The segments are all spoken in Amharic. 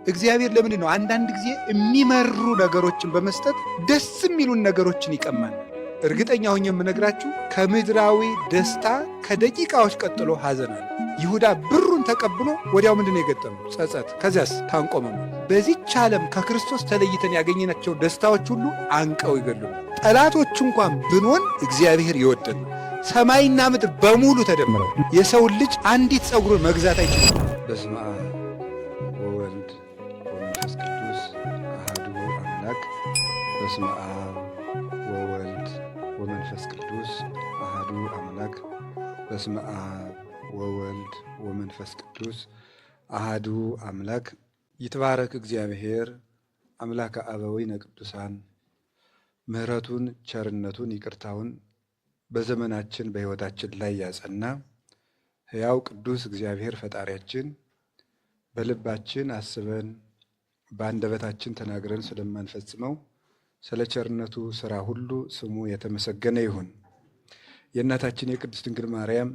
እግዚአብሔር ለምንድን ነው አንዳንድ ጊዜ የሚመሩ ነገሮችን በመስጠት ደስ የሚሉን ነገሮችን ይቀማል? እርግጠኛ ሆኜ የምነግራችሁ ከምድራዊ ደስታ ከደቂቃዎች ቀጥሎ ሐዘን አለ። ይሁዳ ብሩን ተቀብሎ ወዲያው ምንድን ነው የገጠመው? ጸጸት። ከዚያስ ታንቆመም። በዚህች ዓለም ከክርስቶስ ተለይተን ያገኘናቸው ደስታዎች ሁሉ አንቀው ይገሉናል። ጠላቶች እንኳን ብንሆን እግዚአብሔር ይወደን። ሰማይና ምድር በሙሉ ተደምረው የሰውን ልጅ አንዲት ፀጉሩን መግዛት አይችልም። በስመ አብ ወወልድ ወመንፈስ ቅዱስ አሐዱ አምላክ። በስመ አብ ወወልድ ወመንፈስ ቅዱስ አሐዱ አምላክ። በስመ አብ ወወልድ ወመንፈስ ቅዱስ አሐዱ አምላክ። ይትባረክ እግዚአብሔር አምላከ አበዊነ ቅዱሳን። ምሕረቱን ቸርነቱን ይቅርታውን በዘመናችን በሕይወታችን ላይ ያጸና ሕያው ቅዱስ እግዚአብሔር ፈጣሪያችን በልባችን አስበን በአንደበታችን ተናግረን ስለማንፈጽመው ስለ ቸርነቱ ሥራ ሁሉ ስሙ የተመሰገነ ይሁን። የእናታችን የቅድስት ድንግል ማርያም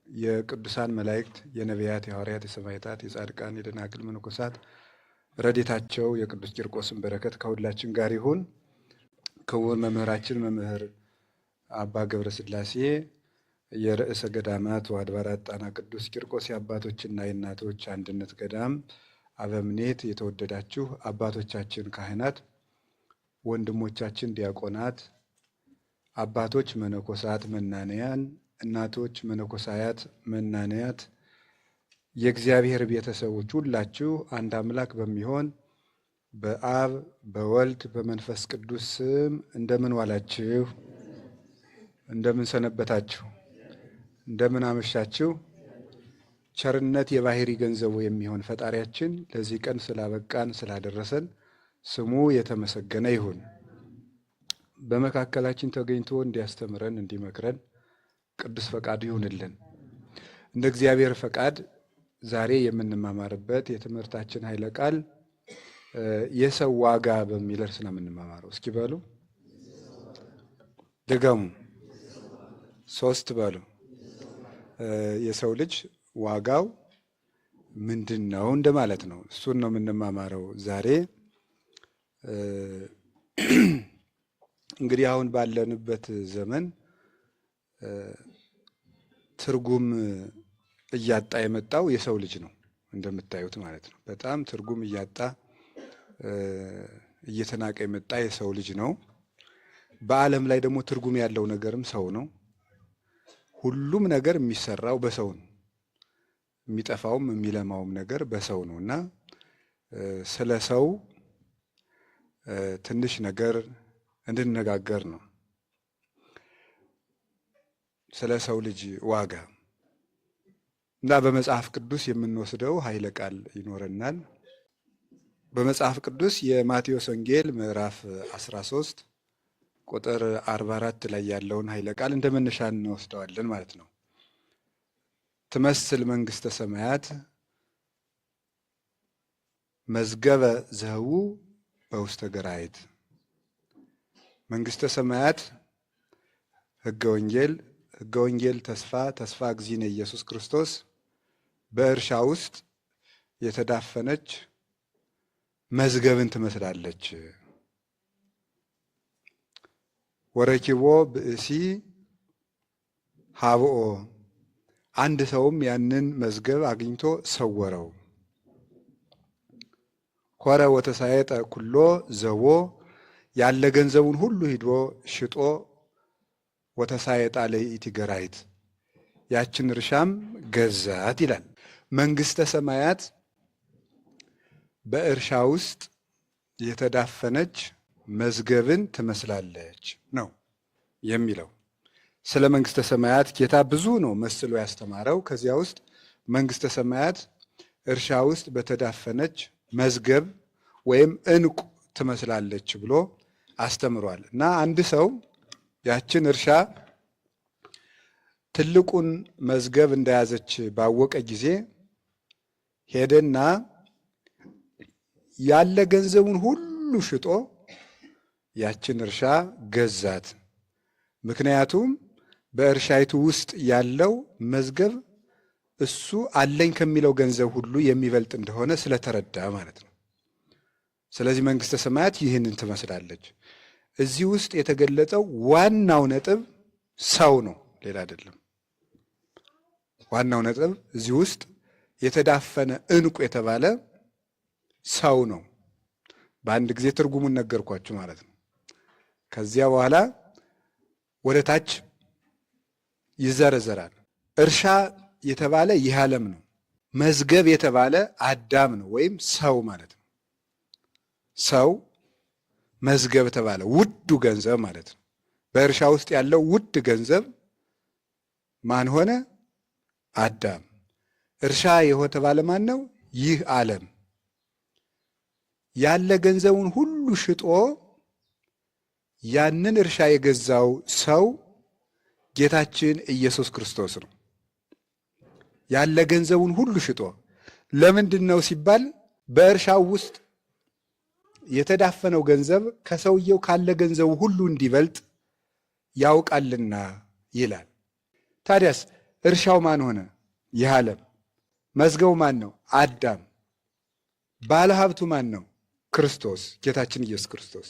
የቅዱሳን መላእክት፣ የነቢያት፣ የሐዋርያት፣ የሰማዕታት፣ የጻድቃን፣ የደናግል መነኮሳት ረድኤታቸው የቅዱስ ቂርቆስን በረከት ከሁላችን ጋር ይሁን። ክቡር መምህራችን መምህር አባ ገብረ ሥላሴ የርዕሰ ገዳማት ወአድባራት ጣና ቅዱስ ቂርቆስ የአባቶችና የእናቶች አንድነት ገዳም አበምኔት፣ የተወደዳችሁ አባቶቻችን ካህናት፣ ወንድሞቻችን ዲያቆናት፣ አባቶች መነኮሳት መናንያን፣ እናቶች መነኮሳያት መናንያት፣ የእግዚአብሔር ቤተሰቦች ሁላችሁ አንድ አምላክ በሚሆን በአብ በወልድ በመንፈስ ቅዱስ ስም እንደምን ዋላችሁ? እንደምን ሰነበታችሁ? እንደምን አመሻችሁ? ቸርነት የባህሪ ገንዘቡ የሚሆን ፈጣሪያችን ለዚህ ቀን ስላበቃን ስላደረሰን ስሙ የተመሰገነ ይሁን። በመካከላችን ተገኝቶ እንዲያስተምረን እንዲመክረን ቅዱስ ፈቃዱ ይሁንልን። እንደ እግዚአብሔር ፈቃድ ዛሬ የምንማማርበት የትምህርታችን ኃይለ ቃል የሰው ዋጋ በሚል ርዕስ ነው የምንማማረው። እስኪ በሉ ድገሙ፣ ሶስት በሉ። የሰው ልጅ ዋጋው ምንድን ነው እንደማለት ነው። እሱን ነው የምንማማረው ዛሬ። እንግዲህ አሁን ባለንበት ዘመን ትርጉም እያጣ የመጣው የሰው ልጅ ነው፣ እንደምታዩት ማለት ነው። በጣም ትርጉም እያጣ እየተናቀ የመጣ የሰው ልጅ ነው። በዓለም ላይ ደግሞ ትርጉም ያለው ነገርም ሰው ነው። ሁሉም ነገር የሚሰራው በሰው ነው። የሚጠፋውም የሚለማውም ነገር በሰው ነው እና ስለ ሰው ትንሽ ነገር እንድንነጋገር ነው። ስለ ሰው ልጅ ዋጋ እና በመጽሐፍ ቅዱስ የምንወስደው ኃይለ ቃል ይኖረናል። በመጽሐፍ ቅዱስ የማቴዎስ ወንጌል ምዕራፍ 13 ቁጥር 44 ላይ ያለውን ኃይለ ቃል እንደ መነሻ እንወስደዋለን ማለት ነው። ትመስል መንግሥተ ሰማያት መዝገበ ዘህቡ በውስተ ገራይት። መንግሥተ ሰማያት ሕገ ወንጌል ተስፋ እግዚእነ ኢየሱስ ክርስቶስ በእርሻ ውስጥ የተዳፈነች መዝገብን ትመስላለች። ወረኪቦ ብእሲ ሀብኦ፣ አንድ ሰውም ያንን መዝገብ አግኝቶ ሰወረው። ሆረ ወተሳየጠ ኩሎ ዘቦ፣ ያለ ገንዘቡን ሁሉ ሂዶ ሽጦ ወተሳየጣ ለይእቲ ገራይት፣ ያችን እርሻም ገዛት ይላል። መንግሥተ ሰማያት በእርሻ ውስጥ የተዳፈነች መዝገብን ትመስላለች ነው የሚለው። ስለ መንግሥተ ሰማያት ጌታ ብዙ ነው መስሎ ያስተማረው። ከዚያ ውስጥ መንግሥተ ሰማያት እርሻ ውስጥ በተዳፈነች መዝገብ ወይም ዕንቁ ትመስላለች ብሎ አስተምሯል። እና አንድ ሰው ያችን እርሻ ትልቁን መዝገብ እንደያዘች ባወቀ ጊዜ ሄደና ያለ ገንዘቡን ሁሉ ሽጦ ያችን እርሻ ገዛት። ምክንያቱም በእርሻይቱ ውስጥ ያለው መዝገብ እሱ አለኝ ከሚለው ገንዘብ ሁሉ የሚበልጥ እንደሆነ ስለተረዳ ማለት ነው። ስለዚህ መንግሥተ ሰማያት ይህንን ትመስላለች። እዚህ ውስጥ የተገለጸው ዋናው ነጥብ ሰው ነው፣ ሌላ አይደለም። ዋናው ነጥብ እዚህ ውስጥ የተዳፈነ ዕንቁ የተባለ ሰው ነው። በአንድ ጊዜ ትርጉሙን ነገርኳችሁ ማለት ነው። ከዚያ በኋላ ወደ ታች ይዘረዘራል። እርሻ የተባለ ይህ ዓለም ነው። መዝገብ የተባለ አዳም ነው ወይም ሰው ማለት ነው። ሰው መዝገብ ተባለ፣ ውዱ ገንዘብ ማለት ነው። በእርሻ ውስጥ ያለው ውድ ገንዘብ ማን ሆነ? አዳም። እርሻ የተባለ ማን ነው? ይህ ዓለም። ያለ ገንዘቡን ሁሉ ሽጦ ያንን እርሻ የገዛው ሰው ጌታችን ኢየሱስ ክርስቶስ ነው። ያለ ገንዘቡን ሁሉ ሽጦ ለምንድን ነው ሲባል በእርሻው ውስጥ የተዳፈነው ገንዘብ ከሰውየው ካለ ገንዘቡ ሁሉ እንዲበልጥ ያውቃልና ይላል። ታዲያስ እርሻው ማን ሆነ? ይህ ዓለም። መዝገቡ ማን ነው? አዳም። ባለ ሀብቱ ማን ነው? ክርስቶስ፣ ጌታችን ኢየሱስ ክርስቶስ።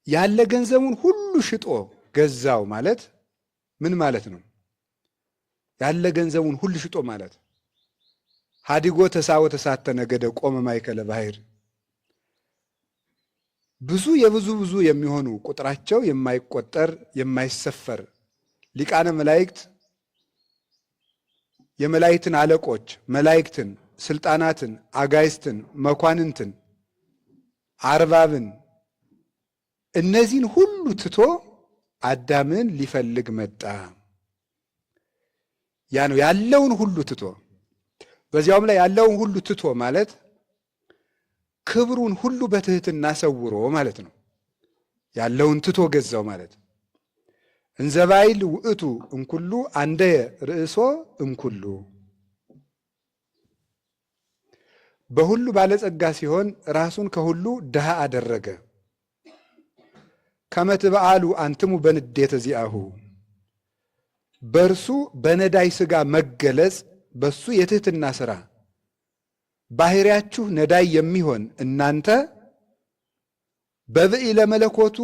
ያለ ገንዘቡን ሁሉ ሽጦ ገዛው ማለት ምን ማለት ነው? ያለ ገንዘቡን ሁሉ ሽጦ ማለት ሀዲጎ ተሳወ ተሳተ ነገደ ቆመ ማእከለ ባሕር። የብዙ የሚሆኑ ቁጥራቸው የማይቆጠር የማይሰፈር ሊቃነ መላእክት፣ የመላእክትን አለቆች፣ መላእክትን፣ ስልጣናትን፣ አጋይስትን፣ መኳንንትን፣ አርባብን እነዚህን ሁሉ ትቶ አዳምን ሊፈልግ መጣ። ያ ነው ያለውን ሁሉ ትቶ። በዚያውም ላይ ያለውን ሁሉ ትቶ ማለት ክብሩን ሁሉ በትህትና ሰውሮ ማለት ነው። ያለውን ትቶ ገዛው ማለት እንዘባይል ውእቱ እምኩሉ አንደየ ርእሶ እምኩሉ። በሁሉ ባለጸጋ ሲሆን ራሱን ከሁሉ ድሃ አደረገ። ከመ ትበአሉ አንትሙ በንዴተ ዚአሁ። በእርሱ በነዳይ ሥጋ መገለጽ በሱ የትህትና ሥራ ባሕርያችሁ ነዳይ የሚሆን እናንተ በብዕለ መለኮቱ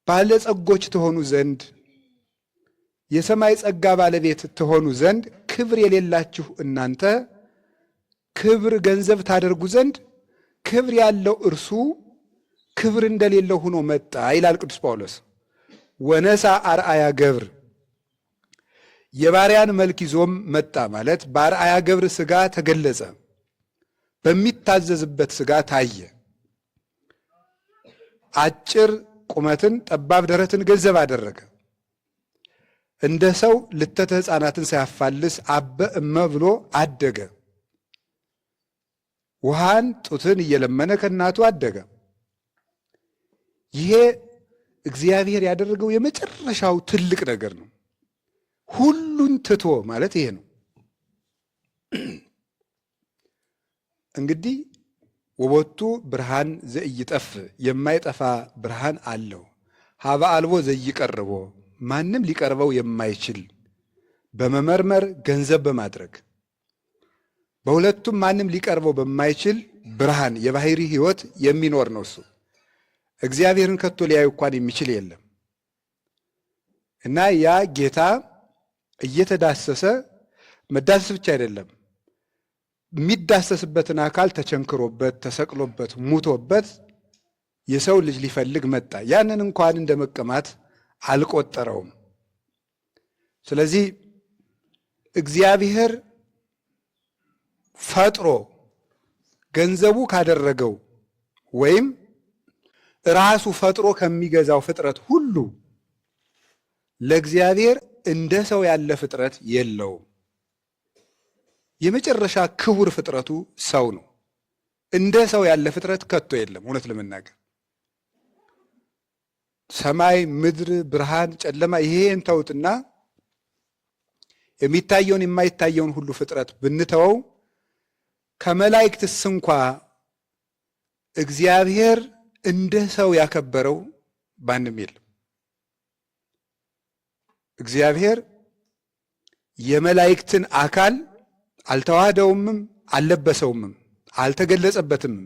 ባለጸጎች ትሆኑ ዘንድ የሰማይ ጸጋ ባለቤት ትሆኑ ዘንድ ክብር የሌላችሁ እናንተ ክብር ገንዘብ ታደርጉ ዘንድ ክብር ያለው እርሱ ክብር እንደሌለው ሆኖ መጣ ይላል ቅዱስ ጳውሎስ። ወነሳ አርአያ ገብር፣ የባሪያን መልክ ይዞም መጣ ማለት በአርአያ ገብር ሥጋ ተገለጸ፣ በሚታዘዝበት ሥጋ ታየ። አጭር ቁመትን ጠባብ ደረትን ገንዘብ አደረገ። እንደ ሰው ልተተ ሕፃናትን ሳያፋልስ አበ እመ ብሎ አደገ። ውሃን ጡትን እየለመነ ከእናቱ አደገ። ይሄ እግዚአብሔር ያደረገው የመጨረሻው ትልቅ ነገር ነው። ሁሉን ትቶ ማለት ይሄ ነው። እንግዲህ ወቦቱ ብርሃን ዘኢይጠፍ፣ የማይጠፋ ብርሃን አለው። ሀበ አልቦ ዘይቀርቦ፣ ማንም ሊቀርበው የማይችል በመመርመር ገንዘብ በማድረግ በሁለቱም ማንም ሊቀርበው በማይችል ብርሃን የባሕሪ ሕይወት የሚኖር ነው እሱ። እግዚአብሔርን ከቶ ሊያዩ እንኳን የሚችል የለም እና ያ ጌታ እየተዳሰሰ መዳሰስ ብቻ አይደለም፣ የሚዳሰስበትን አካል ተቸንክሮበት፣ ተሰቅሎበት፣ ሙቶበት የሰው ልጅ ሊፈልግ መጣ። ያንን እንኳን እንደ መቀማት አልቆጠረውም። ስለዚህ እግዚአብሔር ፈጥሮ ገንዘቡ ካደረገው ወይም ራሱ ፈጥሮ ከሚገዛው ፍጥረት ሁሉ ለእግዚአብሔር እንደ ሰው ያለ ፍጥረት የለውም። የመጨረሻ ክቡር ፍጥረቱ ሰው ነው። እንደ ሰው ያለ ፍጥረት ከቶ የለም። እውነት ለመናገር ሰማይ፣ ምድር፣ ብርሃን፣ ጨለማ ይሄን ተውትና የሚታየውን የማይታየውን ሁሉ ፍጥረት ብንተወው ከመላእክትስ እንኳ እግዚአብሔር እንደ ሰው ያከበረው ማንም የለም። እግዚአብሔር የመላእክትን አካል አልተዋህደውምም፣ አልለበሰውምም፣ አልተገለጸበትም።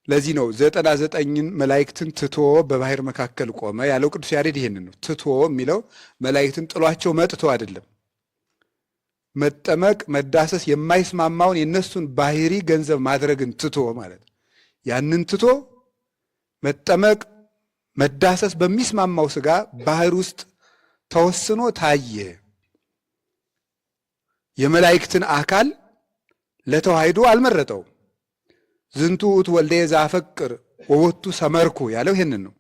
ለዚህ ነው 99 መላእክትን ትቶ በባህር መካከል ቆመ ያለው ቅዱስ ያሬድ ይሄንን ነው። ትቶ የሚለው መላእክትን ጥሏቸው መጥቶ አይደለም። መጠመቅ መዳሰስ የማይስማማውን የነሱን ባህሪ ገንዘብ ማድረግን ትቶ ማለት ያንን ትቶ መጠመቅ መዳሰስ በሚስማማው ሥጋ ባህር ውስጥ ተወስኖ ታየ። የመላእክትን አካል ለተዋሕዶ አልመረጠው። ዝንቱ ውእቱ ወልደየ ዘአፈቅር ወቦቱ ሰመርኩ ያለው ይሄንን ነው።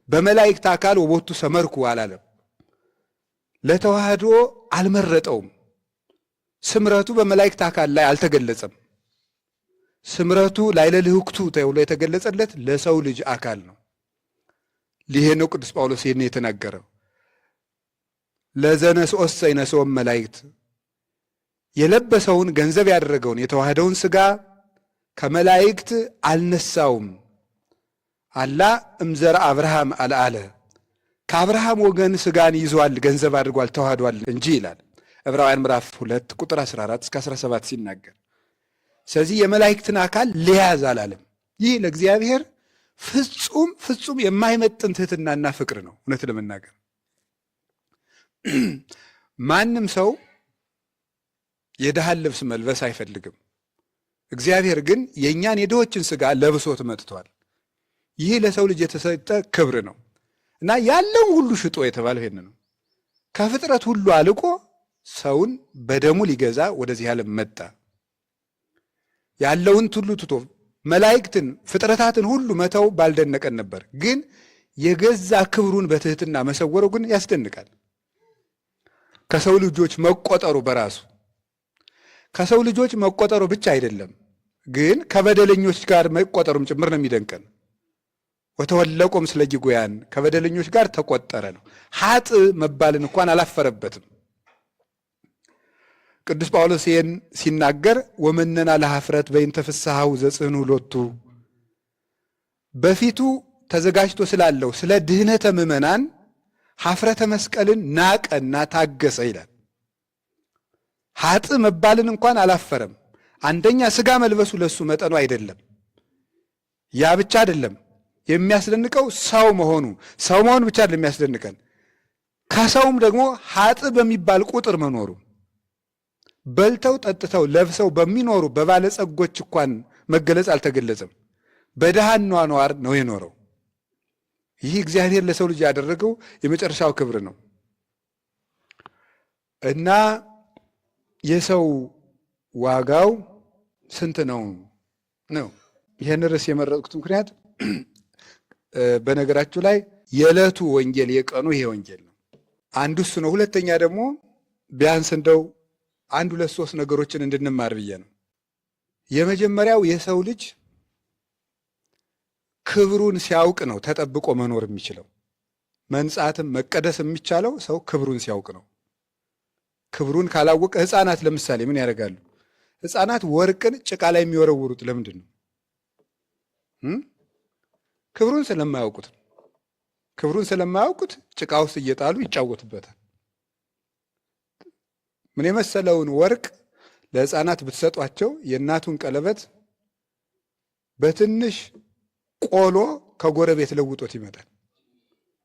በመላእክት አካል ወቦቱ ሰመርኩ አላለም። ለተዋሕዶ አልመረጠውም። ስምረቱ በመላእክት አካል ላይ አልተገለጸም። ስምረቱ ላዕለ ልህኩቱ ተብሎ የተገለጸለት ለሰው ልጅ አካል ነው። ይሄ ነው ቅዱስ ጳውሎስ ይሄን የተናገረው። ለዘነስኦሰ ይነስኦም መላእክት የለበሰውን ገንዘብ ያደረገውን የተዋህደውን ሥጋ ከመላእክት አልነሳውም። አላ እምዘር አብርሃም አልአለ ከአብርሃም ወገን ሥጋን ይዟል ገንዘብ አድርጓል ተዋህዷል እንጂ ይላል ዕብራውያን ምዕራፍ 2 ቁጥር 14 እስከ 17 ሲናገር። ስለዚህ የመላእክትን አካል ሊያዝ አላለም። ይህ ለእግዚአብሔር ፍጹም ፍጹም የማይመጥን ትሕትናና ፍቅር ነው። እውነት ለመናገር ማንም ሰው የድሃን ልብስ መልበስ አይፈልግም። እግዚአብሔር ግን የእኛን የድሆችን ሥጋ ለብሶት መጥቷል። ይህ ለሰው ልጅ የተሰጠ ክብር ነው እና ያለውን ሁሉ ሽጦ የተባለው ይሄን ነው። ከፍጥረት ሁሉ አልቆ ሰውን በደሙ ሊገዛ ወደዚህ ዓለም መጣ። ያለውን ሁሉ ትቶ መላእክትን ፍጥረታትን ሁሉ መተው ባልደነቀን ነበር። ግን የገዛ ክብሩን በትሕትና መሰወሩ ግን ያስደንቃል። ከሰው ልጆች መቆጠሩ በራሱ ከሰው ልጆች መቆጠሩ ብቻ አይደለም፣ ግን ከበደለኞች ጋር መቆጠሩም ጭምር ነው የሚደንቀን። ወተወለቆ ምስለ ጊጉያን ከበደለኞች ጋር ተቆጠረ ነው። ሀጥ መባልን እንኳን አላፈረበትም። ቅዱስ ጳውሎስ ይህን ሲናገር ወመነና ለኀፍረት በእንተ ፍሥሓሁ ዘጽሕኑ ሎቱ በፊቱ ተዘጋጅቶ ስላለው ስለ ድህነተ ምዕመናን ኀፍረተ መስቀልን ናቀና ታገሰ ይላል። ሀጥ መባልን እንኳን አላፈረም። አንደኛ ሥጋ መልበሱ ለሱ መጠኑ አይደለም። ያ ብቻ አይደለም የሚያስደንቀው ሰው መሆኑ። ሰው መሆኑ ብቻ አይደለም የሚያስደንቀን፣ ከሰውም ደግሞ ሀጥ በሚባል ቁጥር መኖሩ። በልተው ጠጥተው ለብሰው በሚኖሩ በባለጸጎች እንኳን መገለጽ አልተገለጸም። በድሃ ኗኗር ነው የኖረው። ይህ እግዚአብሔር ለሰው ልጅ ያደረገው የመጨረሻው ክብር ነው እና የሰው ዋጋው ስንት ነው ነው። ይህን ርዕስ የመረጥኩት ምክንያት በነገራችሁ ላይ የዕለቱ ወንጌል የቀኑ ይሄ ወንጌል ነው። አንዱ እሱ ነው። ሁለተኛ ደግሞ ቢያንስ እንደው 1 2 3 ነገሮችን እንድንማር ብዬ ነው። የመጀመሪያው የሰው ልጅ ክብሩን ሲያውቅ ነው ተጠብቆ መኖር የሚችለው። መንጻትም መቀደስ የሚቻለው ሰው ክብሩን ሲያውቅ ነው። ክብሩን ካላወቀ ሕፃናት ለምሳሌ ምን ያደርጋሉ? ሕፃናት ወርቅን ጭቃ ላይ የሚወረውሩት ለምንድን ነው? ክብሩን ስለማያውቁት። ክብሩን ስለማያውቁት ጭቃ ውስጥ እየጣሉ ይጫወቱበታል። ምን የመሰለውን ወርቅ ለሕፃናት ብትሰጧቸው የእናቱን ቀለበት በትንሽ ቆሎ ከጎረቤት ለውጦት ይመጣል፣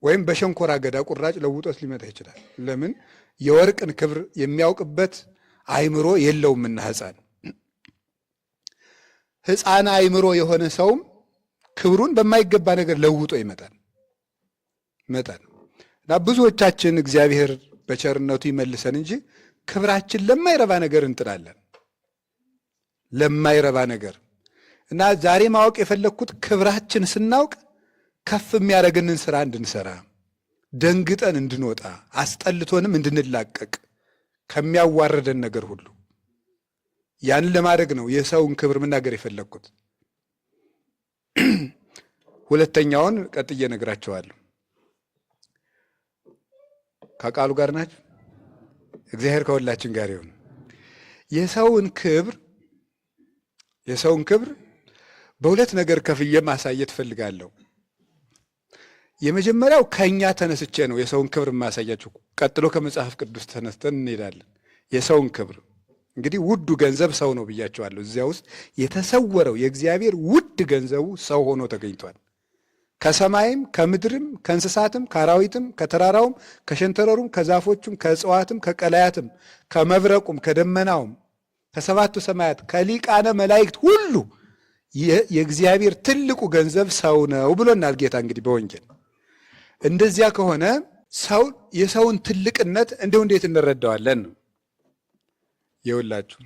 ወይም በሸንኮራ አገዳ ቁራጭ ለውጦት ሊመጣ ይችላል። ለምን? የወርቅን ክብር የሚያውቅበት አእምሮ የለውምና ሕፃን አእምሮ የሆነ ሰውም ክብሩን በማይገባ ነገር ለውጦ ይመጣል እና ብዙዎቻችን እግዚአብሔር በቸርነቱ ይመልሰን እንጂ ክብራችን ለማይረባ ነገር እንጥላለን። ለማይረባ ነገር እና ዛሬ ማወቅ የፈለግኩት ክብራችን ስናውቅ ከፍ የሚያደርግንን ስራ እንድንሰራ፣ ደንግጠን እንድንወጣ፣ አስጠልቶንም እንድንላቀቅ ከሚያዋርደን ነገር ሁሉ ያንን ለማድረግ ነው የሰውን ክብር መናገር የፈለግኩት። ሁለተኛውን ቀጥዬ እነግራቸዋለሁ። ከቃሉ ጋር ናችሁ? እግዚአብሔር ከሁላችን ጋር ይሁን። የሰውን ክብር በሁለት ነገር ከፍዬ ማሳየት ፈልጋለሁ። የመጀመሪያው ከኛ ተነስቼ ነው የሰውን ክብር ማሳያችሁ። ቀጥሎ ከመጽሐፍ ቅዱስ ተነስተን እንሄዳለን። የሰውን ክብር እንግዲህ ውዱ ገንዘብ ሰው ነው ብያቸዋለሁ። እዚያ ውስጥ የተሰወረው የእግዚአብሔር ውድ ገንዘቡ ሰው ሆኖ ተገኝቷል። ከሰማይም ከምድርም ከእንስሳትም ከአራዊትም ከተራራውም ከሸንተረሩም ከዛፎቹም ከእጽዋትም ከቀላያትም ከመብረቁም ከደመናውም ከሰባቱ ሰማያት ከሊቃነ መላእክት ሁሉ የእግዚአብሔር ትልቁ ገንዘብ ሰው ነው ብሎናል ጌታ። እንግዲህ በወንጌል እንደዚያ ከሆነ ሰው የሰውን ትልቅነት እንደው እንዴት እንረዳዋለን ነው የውላችሁ።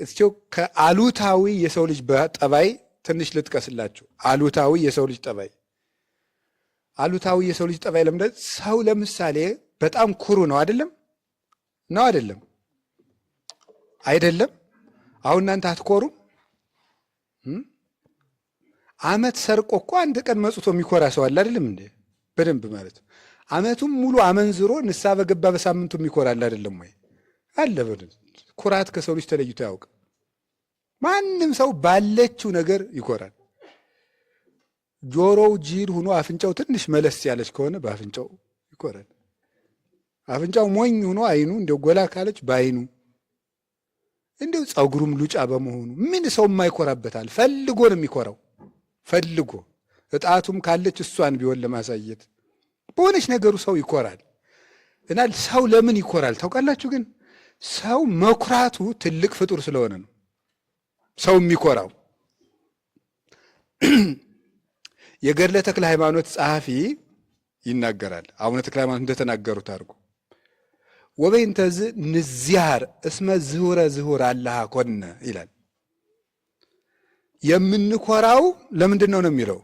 እስኪው ከአሉታዊ የሰው ልጅ ጠባይ ትንሽ ልጥቀስላችሁ። አሉታዊ የሰው ልጅ ጠባይ ለምንድን ሰው ለምሳሌ በጣም ኩሩ ነው አይደለም? ነው አይደለም? አይደለም? አሁን እናንተ አትኮሩም? ዓመት ሰርቆ እኮ አንድ ቀን መጽቶ የሚኮራ ሰው አለ አይደለም እንዴ? በደንብ ማለት ነው። ዓመቱም ሙሉ አመንዝሮ ንስሐ በገባ በሳምንቱ የሚኮራ አለ አይደለም ወይ? አለ። ኩራት ከሰው ልጅ ተለይቶ ያውቅ። ማንም ሰው ባለችው ነገር ይኮራል። ጆሮው ጅል ሆኖ አፍንጫው ትንሽ መለስ ያለች ከሆነ በአፍንጫው ይኮራል። አፍንጫው ሞኝ ሆኖ አይኑ እንደው ጎላ ካለች በአይኑ፣ እንደው ፀጉሩም ሉጫ በመሆኑ ምን ሰው የማይኮራበታል? ፈልጎ ነው የሚኮራው። ፈልጎ እጣቱም ካለች እሷን ቢሆን ለማሳየት በሆነች ነገሩ ሰው ይኮራል። እና ሰው ለምን ይኮራል ታውቃላችሁ? ግን ሰው መኩራቱ ትልቅ ፍጡር ስለሆነ ነው ሰው የሚኮራው። የገድለ ተክለ ሃይማኖት ጸሐፊ ይናገራል። አቡነ ተክለ ሃይማኖት እንደተናገሩት አድርጎ ወበይንተዝ ንዚያር እስመ ዝሁረ ዝሁር አላህ ኮነ ይላል። የምንኮራው ለምንድን ነው የሚለው?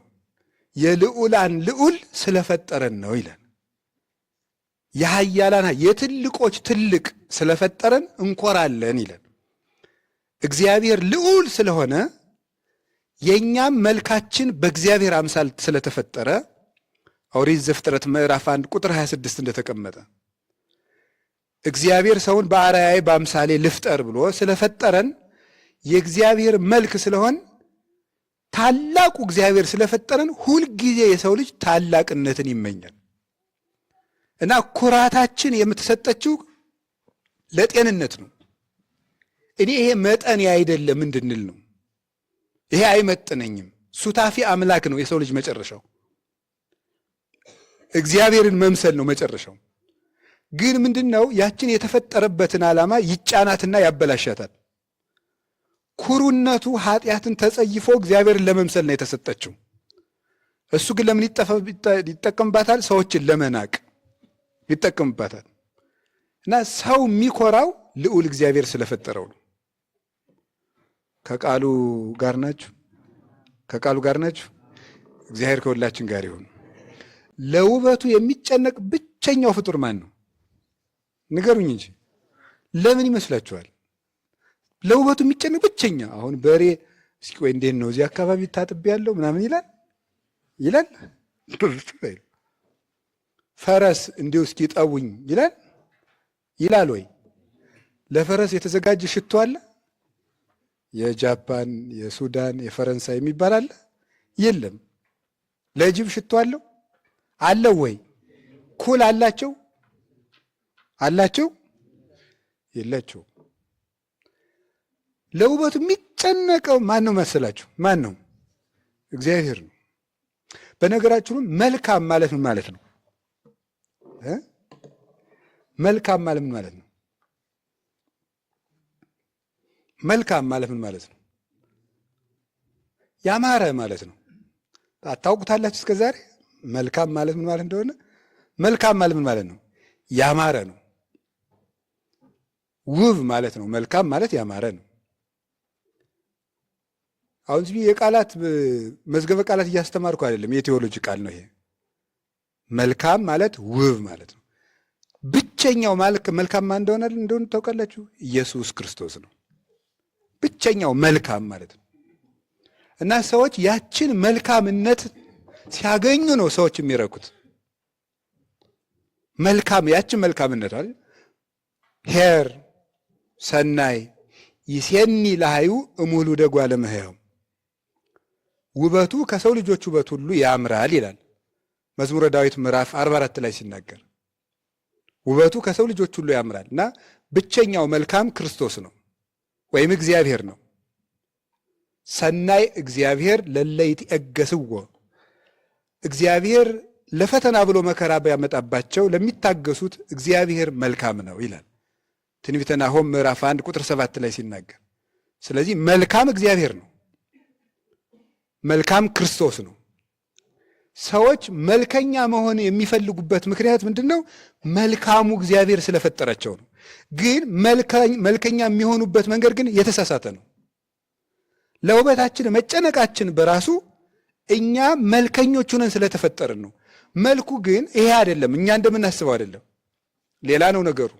የልዑላን ልዑል ስለፈጠረን ነው ይላል። የኃያላን የትልቆች ትልቅ ስለፈጠረን እንኮራለን ይላል። እግዚአብሔር ልዑል ስለሆነ የእኛም መልካችን በእግዚአብሔር አምሳል ስለተፈጠረ ኦሪት ዘፍጥረት ምዕራፍ 1 ቁጥር 26 እንደተቀመጠ እግዚአብሔር ሰውን በአርአያዬ በአምሳሌ ልፍጠር ብሎ ስለፈጠረን የእግዚአብሔር መልክ ስለሆን ታላቁ እግዚአብሔር ስለፈጠረን ሁልጊዜ የሰው ልጅ ታላቅነትን ይመኛል እና ኩራታችን የምትሰጠችው ለጤንነት ነው። እኔ ይሄ መጠን አይደለም እንድንል ነው። ይሄ አይመጥነኝም። ሱታፊ አምላክ ነው የሰው ልጅ መጨረሻው። እግዚአብሔርን መምሰል ነው መጨረሻው። ግን ምንድነው? ያችን የተፈጠረበትን ዓላማ ይጫናትና ያበላሻታል። ኩሩነቱ ኃጢአትን ተጸይፎ እግዚአብሔርን ለመምሰል ነው የተሰጠችው። እሱ ግን ለምን ይጠቀምባታል? ሰዎችን ለመናቅ ይጠቀምባታል። እና ሰው የሚኮራው ልዑል እግዚአብሔር ስለፈጠረው ነው። ከቃሉ ጋር ናችሁ? ከቃሉ ጋር ናችሁ? እግዚአብሔር ከሁላችን ጋር ይሁን። ለውበቱ የሚጨነቅ ብቸኛው ፍጡር ማን ነው? ንገሩኝ እንጂ ለምን ይመስላችኋል? ለውበቱ የሚጨነቅ ብቸኛ። አሁን በሬ እስኪ ቆይ እንዴት ነው እዚህ አካባቢ ታጥቤ ያለው ምናምን ይላል። ፈረስ እንዲሁ እስኪ ጠቡኝ ይላል ወይ? ለፈረስ የተዘጋጀ ሽቶ አለ? የጃፓን፣ የሱዳን፣ የፈረንሳይ የሚባል አለ? የለም። ለጅብ ሽቶ አለው ወይ? ኩል አላቸው? የላቸው። ለውበቱ የሚጨነቀው ማን ነው መሰላችሁ? ማን ነው? እግዚአብሔር ነው። በነገራችሁም መልካም ማለት ምን ማለት ነው? መልካም ማለት ምን ማለት ነው? መልካም ማለት ምን ማለት ነው? ያማረ ማለት ነው። አታውቁታላችሁ እስከ ዛሬ መልካም ማለት ምን ማለት እንደሆነ? መልካም ማለት ምን ማለት ነው? ያማረ ነው። ውብ ማለት ነው። መልካም ማለት ያማረ ነው። አሁን የቃላት መዝገበ ቃላት እያስተማርኩ አይደለም፣ የቴዎሎጂ ቃል ነው ይሄ። መልካም ማለት ውብ ማለት ነው። ብቸኛው መልካም ማን እንደሆነ ታውቃላችሁ? ኢየሱስ ክርስቶስ ነው ብቸኛው መልካም ማለት ነው። እና ሰዎች ያችን መልካምነት ሲያገኙ ነው ሰዎች የሚረኩት። ያችን መልካምነት አይደል? ሄር ሰናይ ይሴኒ ለሃዩ እሙሉ ደጓ ለመህያው ውበቱ ከሰው ልጆች ውበት ሁሉ ያምራል ይላል መዝሙረ ዳዊት ምዕራፍ 44 ላይ ሲናገር። ውበቱ ከሰው ልጆች ሁሉ ያምራል እና ብቸኛው መልካም ክርስቶስ ነው ወይም እግዚአብሔር ነው። ሰናይ እግዚአብሔር ለለ ይትዔገሥዎ፣ እግዚአብሔር ለፈተና ብሎ መከራ ቢያመጣባቸው ለሚታገሱት እግዚአብሔር መልካም ነው ይላል ትንቢተ ናሆም ምዕራፍ 1 ቁጥር 7 ላይ ሲናገር። ስለዚህ መልካም እግዚአብሔር ነው፣ መልካም ክርስቶስ ነው። ሰዎች መልከኛ መሆን የሚፈልጉበት ምክንያት ምንድን ነው? መልካሙ እግዚአብሔር ስለፈጠራቸው ነው። ግን መልከኛ የሚሆኑበት መንገድ ግን የተሳሳተ ነው። ለውበታችን መጨነቃችን በራሱ እኛ መልከኞች ሆነን ስለተፈጠርን ነው። መልኩ ግን ይሄ አይደለም፣ እኛ እንደምናስበው አይደለም፣ ሌላ ነው ነገሩ።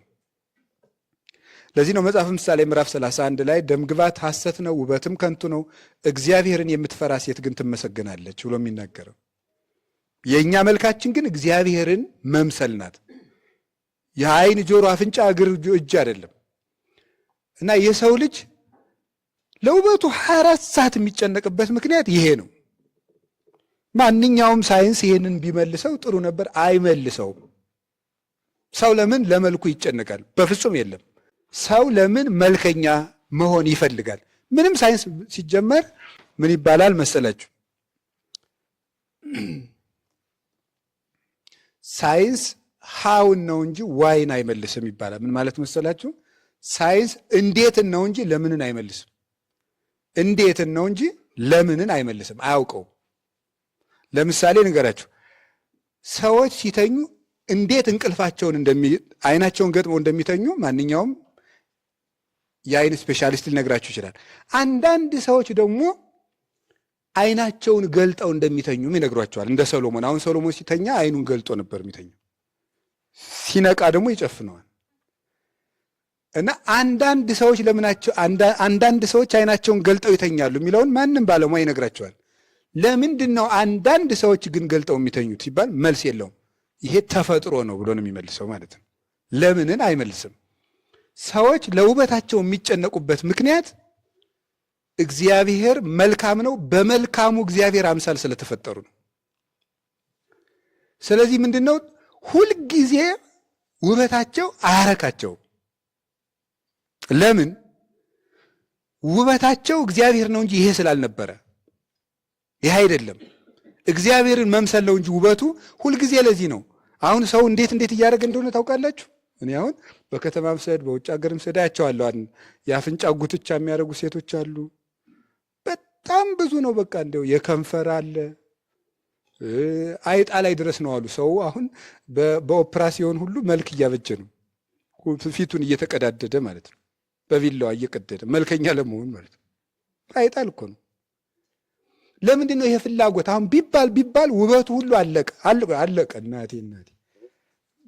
ለዚህ ነው መጽሐፍ ምሳሌ ምዕራፍ 31 ላይ ደምግባት ሐሰት ነው፣ ውበትም ከንቱ ነው፣ እግዚአብሔርን የምትፈራ ሴት ግን ትመሰገናለች ብሎ የሚናገረው። የእኛ መልካችን ግን እግዚአብሔርን መምሰል ናት። የዓይን፣ ጆሮ፣ አፍንጫ፣ እግር፣ እጅ አይደለም። እና የሰው ልጅ ለውበቱ 24 ሰዓት የሚጨነቅበት ምክንያት ይሄ ነው። ማንኛውም ሳይንስ ይሄንን ቢመልሰው ጥሩ ነበር፣ አይመልሰውም። ሰው ለምን ለመልኩ ይጨነቃል? በፍጹም የለም። ሰው ለምን መልከኛ መሆን ይፈልጋል? ምንም ሳይንስ ሲጀመር ምን ይባላል መሰላችሁ? ሳይንስ ሃውን ነው እንጂ ዋይን አይመልስም ይባላል። ምን ማለት መሰላችሁ? ሳይንስ እንዴትን ነው እንጂ ለምንን አይመልስም። እንዴትን ነው እንጂ ለምንን አይመልስም፣ አያውቀውም። ለምሳሌ ንገራችሁ፣ ሰዎች ሲተኙ እንዴት እንቅልፋቸውን አይናቸውን ገጥመው እንደሚተኙ ማንኛውም የአይን ስፔሻሊስት ሊነግራችሁ ይችላል። አንዳንድ ሰዎች ደግሞ አይናቸውን ገልጠው እንደሚተኙም ይነግሯቸዋል። እንደ ሰሎሞን። አሁን ሰሎሞን ሲተኛ አይኑን ገልጦ ነበር የሚተኘው፣ ሲነቃ ደግሞ ይጨፍነዋል። እና አንዳንድ ሰዎች ለምናቸው አንዳንድ ሰዎች አይናቸውን ገልጠው ይተኛሉ የሚለውን ማንም ባለሙያ ይነግራቸዋል። ለምንድን ነው አንዳንድ ሰዎች ግን ገልጠው የሚተኙት ሲባል መልስ የለውም። ይሄ ተፈጥሮ ነው ብሎ ነው የሚመልሰው ማለት ነው። ለምንን አይመልስም። ሰዎች ለውበታቸው የሚጨነቁበት ምክንያት እግዚአብሔር መልካም ነው፣ በመልካሙ እግዚአብሔር አምሳል ስለተፈጠሩ ነው። ስለዚህ ምንድን ነው ሁልጊዜ ውበታቸው አያረካቸው። ለምን? ውበታቸው እግዚአብሔር ነው እንጂ ይሄ ስላልነበረ። ይሄ አይደለም፣ እግዚአብሔርን መምሰል ነው እንጂ ውበቱ ሁልጊዜ። ለዚህ ነው አሁን ሰው እንዴት እያደረገ እንደሆነ ታውቃላችሁ? እኔ አሁን በከተማ ምሰድ በውጭ ሀገር ምሰድ አያቸዋለሁ። የአፍንጫ ጉትቻ የሚያደርጉ ሴቶች አሉ። በጣም ብዙ ነው። በቃ እንደው የከንፈር አለ፣ አይጣ ላይ ድረስ ነው አሉ። ሰው አሁን በኦፕራሲዮን ሁሉ መልክ እያበጀ ነው፣ ፊቱን እየተቀዳደደ ማለት ነው፣ በቪላዋ እየቀደደ መልከኛ ለመሆን ማለት ነው። አይጣል እኮ ነው። ለምንድን ነው ይሄ ፍላጎት? አሁን ቢባል ውበቱ ሁሉ አለቀ። እናቴ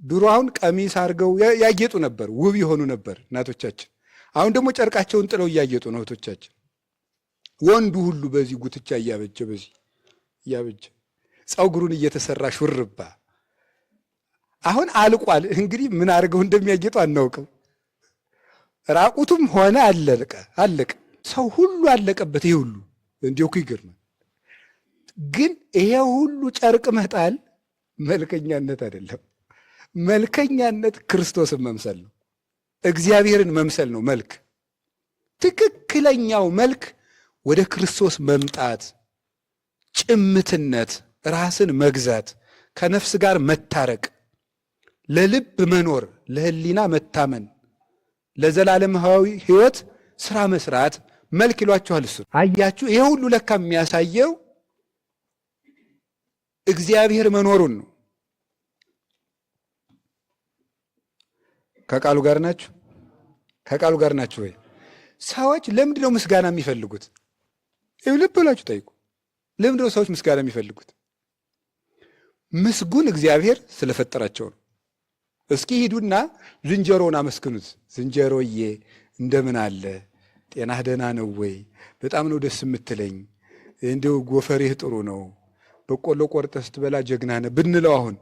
ድሮ አሁን ቀሚስ አድርገው ያጌጡ ነበር፣ ውብ የሆኑ ነበር እናቶቻችን። አሁን ደግሞ ጨርቃቸውን ጥለው እያጌጡ ነው እህቶቻችን። ወንዱ ሁሉ በዚህ ጉትቻ እያበጀ ፀጉሩን እየተሰራ ሹርባ። አሁን አልቋል። እንግዲህ ምን አድርገው እንደሚያጌጡ አናውቅም። ራቁቱም ሆነ አለቀ። ሰው ሁሉ አለቀበት። ይሄ ሁሉ እንዲሁ እኮ ይገርማል። ግን ይሄ ሁሉ ጨርቅ መጣል መልከኛነት አይደለም። መልከኛነት ክርስቶስን መምሰል ነው፣ እግዚአብሔርን መምሰል ነው። መልክ ትክክለኛው መልክ ወደ ክርስቶስ መምጣት፣ ጭምትነት፣ ራስን መግዛት፣ ከነፍስ ጋር መታረቅ፣ ለልብ መኖር፣ ለህሊና መታመን፣ ለዘላለማዊ ሕይወት ስራ መስራት መልክ ይሏችኋል። እሱ አያችሁ፣ ይሄ ሁሉ ለካ የሚያሳየው እግዚአብሔር መኖሩን ነው። ከቃሉ ጋር ናችሁ? ከቃሉ ጋር ናችሁ ወይ? ሰዎች ለምንድን ነው ምስጋና የሚፈልጉት? ልብ ብላችሁ ጠይቁ። ለምንድን ነው ሰዎች ምስጋና የሚፈልጉት? ምስጉን እግዚአብሔር ስለፈጠራቸው ነው። እስኪ ሂዱና ዝንጀሮውን አመስግኑት። ዝንጀሮዬ እንደምን አለ? ጤናህ ደህና ነው ወይ? በጣም ነው ደስ የምትለኝ፣ እንዲሁ ጎፈሬህ ጥሩ ነው፣ በቆሎ ቆርጠህ ስትበላ ጀግና ነህ ብንለው አሁን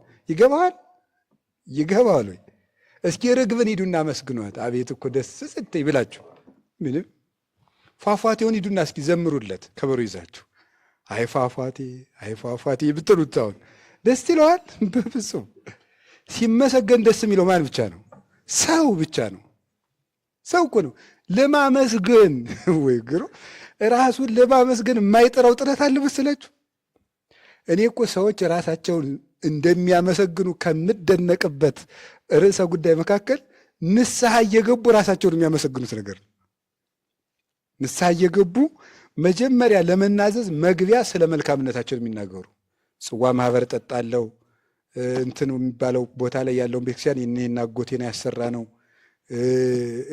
ይገባዋል ወይ? እስኪ ርግብን ሂዱና አመስግኗት። አቤት እኮ ደስ ስትይ ብላችሁ ምንም ፏፏቴውን ሂዱና እስኪ ዘምሩለት ከበሮ ይዛችሁ። አይ ፏፏቴ ብትሉት አሁን ደስ ይለዋል? በፍጹም። ሲመሰገን ደስ የሚለው ማን ብቻ ነው? ሰው ብቻ ነው። ሰው እኮ ነው ለማመስገን ወይ ግሩ ራሱን ለማመስገን የማይጠራው ጥረት አለ መሰላችሁ? እኔ እኮ ሰዎች ራሳቸውን እንደሚያመሰግኑ ከምደነቅበት ርዕሰ ጉዳይ መካከል ንስሐ እየገቡ ራሳቸውን የሚያመሰግኑት ነገር ነው። ንስሐ እየገቡ መጀመሪያ ለመናዘዝ መግቢያ ስለ መልካምነታቸው የሚናገሩ ጽዋ ማህበር ጠጣለው እንትን የሚባለው ቦታ ላይ ያለውን ቤተክርስቲያን እኔና አጎቴን ያሰራ ነው፣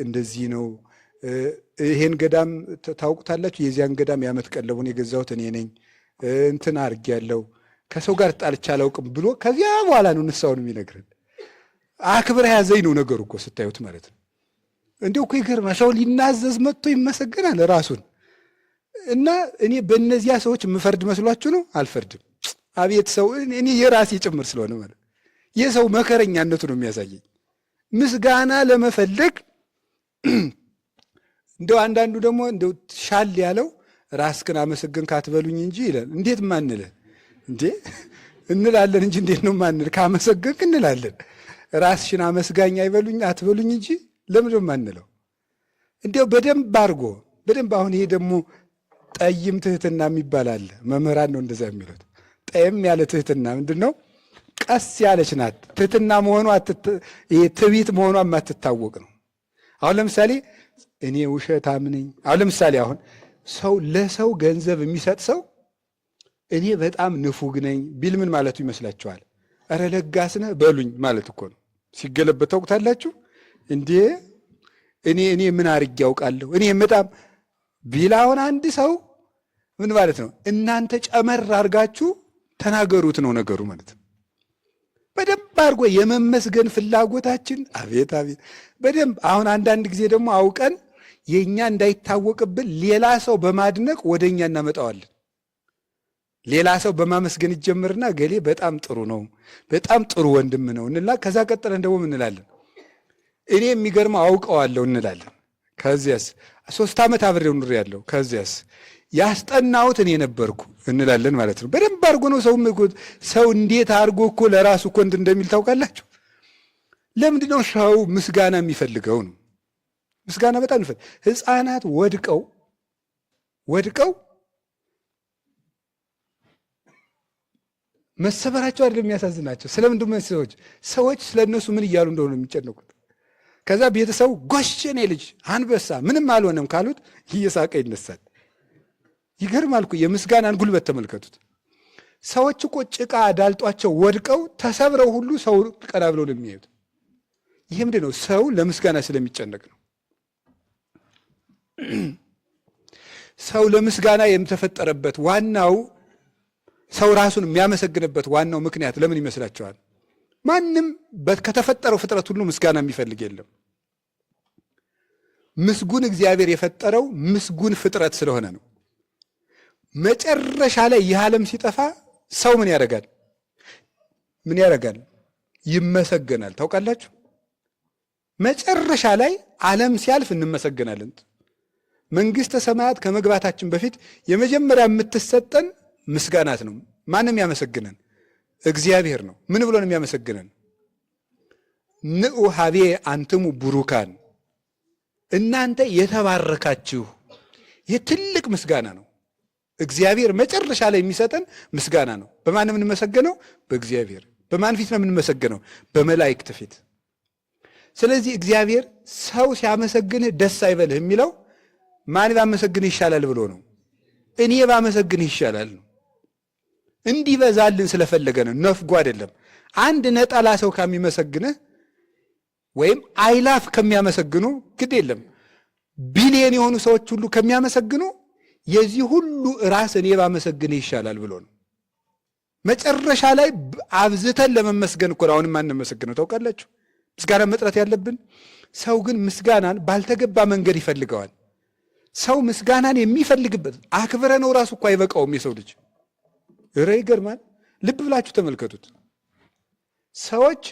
እንደዚህ ነው። ይሄን ገዳም ታውቁታላችሁ? የዚያን ገዳም የዓመት ቀለቡን የገዛሁት እኔ ነኝ፣ እንትን አድርጌያለሁ፣ ከሰው ጋር ጣልቼ አላውቅም ብሎ ከዚያ በኋላ ነው ንስሐውን የሚነግረን። አክብረ ያዘኝ ነው ነገሩ እኮ ስታዩት ማለት ነው። እንዲሁ እኮ ይገርማ። ሰው ሊናዘዝ መጥቶ ይመሰገናል ራሱን። እና እኔ በእነዚያ ሰዎች የምፈርድ መስሏችሁ ነው? አልፈርድም። አቤት ሰው እኔ የራሴ ጭምር ስለሆነ ማለት የሰው መከረኛነቱ ነው የሚያሳየኝ። ምስጋና ለመፈለግ እንደው አንዳንዱ ደግሞ እንደው ሻል ያለው ራስህን አመሰግን ካትበሉኝ እንጂ ይላል። እንዴት ማንለ እንዴ እንላለን እንጂ እንዴት ነው ማንል? ካመሰገንክ እንላለን። ራስሽን አመስጋኝ አይበሉኝ አትበሉኝ እንጂ ለምን ነው ማንለው? እንዴው በደንብ አድርጎ በደንብ። አሁን ይሄ ደግሞ ጠይም ትህትና የሚባል አለ። መምህራን ነው እንደዛ የሚሉት። ጠይም ያለ ትህትና ምንድን ነው? ቀስ ያለች ናት። ትህትና መሆኗ ትዕቢት መሆኗ የማትታወቅ ነው። አሁን ለምሳሌ እኔ ውሸታም ነኝ። አሁን ለምሳሌ አሁን ሰው ለሰው ገንዘብ የሚሰጥ ሰው እኔ በጣም ንፉግ ነኝ ቢል ምን ማለቱ ይመስላችኋል? እረ ለጋስ ነህ በሉኝ ማለት እኮ ነው። ሲገለበት ታውቁታላችሁ እንዴ? እኔ ምን አድርጌ ያውቃለሁ እኔ በጣም ቢል አሁን አንድ ሰው ምን ማለት ነው? እናንተ ጨመር አድርጋችሁ ተናገሩት ነው ነገሩ ማለት ነው። በደንብ አድርጎ የመመስገን ፍላጎታችን አቤት አቤት በደንብ አሁን አንዳንድ ጊዜ ደግሞ አውቀን የእኛ እንዳይታወቅብን ሌላ ሰው በማድነቅ ወደ እኛ እናመጣዋለን። ሌላ ሰው በማመስገን ይጀምርና ገሌ በጣም ጥሩ ነው፣ በጣም ጥሩ ወንድም ነው እንላ። ከዛ ቀጥለን ደግሞ እንላለን እኔ የሚገርመው አውቀዋለሁ እንላለን። ከዚያስ 3 ዓመት አብሬው ኑር ያለው ከዚያስ ያስጠናሁት እኔ ነበርኩ እንላለን ማለት ነው። በደንብ አድርጎ ነው ሰው እንዴት አድርጎ እኮ ለራሱ እኮ እንደሚል ታውቃላችሁ። ለምንድን ነው ሰው ምስጋና የሚፈልገው ነው? ምስጋና በጣም ይፈልግ። ሕፃናት ወድቀው መሰበራቸው አይደለም የሚያሳዝናቸው። ስለምንድን ነው ሰዎች ስለነሱ ምን እያሉ እንደሆነ የሚጨነቁት? ከዛ ቤተሰቡ ጎሽ የኔ ልጅ አንበሳ ምንም አልሆነም ካሉት እየሳቀ ይነሳል። ይገርማል እኮ የምስጋናን ጉልበት ተመልከቱት። ሰዎች እኮ ጭቃ ዳልጧቸው ወድቀው ተሰብረው ሁሉ ሰው ቀና ብለው ነው የሚያዩት። ይህ ምንድን ነው? ሰው ለምስጋና ስለሚጨነቅ ነው። ሰው ለምስጋና የተፈጠረበት ዋናው ሰው ራሱን የሚያመሰግንበት ዋናው ምክንያት ለምን ይመስላችኋል? ማንም ከተፈጠረው ፍጥረት ሁሉ ምስጋና የሚፈልግ የለም። ምስጉን እግዚአብሔር የፈጠረው ምስጉን ፍጥረት ስለሆነ ነው። መጨረሻ ላይ ይህ ዓለም ሲጠፋ ሰው ምን ያደርጋል? ይመሰገናል። ታውቃላችሁ? መጨረሻ ላይ ዓለም ሲያልፍ እንመሰገናለን። መንግሥተ ሰማያት ከመግባታችን በፊት የመጀመሪያ የምትሰጠን ምስጋናት ነው። ማንም ያመሰግነን? እግዚአብሔር ነው። ምን ብሎ ነው የሚያመሰግነን? ንዑ ሀቤ አንትሙ ቡሩካን፣ እናንተ የተባረካችሁ። ይህ ትልቅ ምስጋና ነው። እግዚአብሔር መጨረሻ ላይ የሚሰጠን ምስጋና ነው። በማን የምንመሰገነው? በእግዚአብሔር። በማን ፊት ነው የምንመሰገነው? በመላእክት ፊት። ስለዚህ እግዚአብሔር ሰው ሲያመሰግንህ ደስ አይበልህ የሚለው ማን ባመሰግንህ ይሻላል ብሎ ነው። እኔ ባመሰግንህ ይሻላል ነው። እንዲበዛልን ስለፈለገ ነው፣ ነፍጎ አይደለም። አንድ ነጠላ ሰው ከሚመሰግንህ ወይም አይላፍ ከሚያመሰግኑ ግድ የለም ቢሊየን የሆኑ ሰዎች ሁሉ ከሚያመሰግኑ የዚህ ሁሉ ራስ እኔ ባመሰግንህ ይሻላል ብሎ ነው። መጨረሻ ላይ አብዝተን ለመመስገን እኮ አሁንም አንመሰግነው። ታውቃላችሁ? ምስጋና መጥራት ያለብን። ሰው ግን ምስጋናን ባልተገባ መንገድ ይፈልገዋል። ሰው ምስጋናን የሚፈልግበት አክብረ ነው ራሱ እኮ አይበቃውም የሰው ልጅ። እረ ይገርማል። ልብ ብላችሁ ተመልከቱት። ሰዎች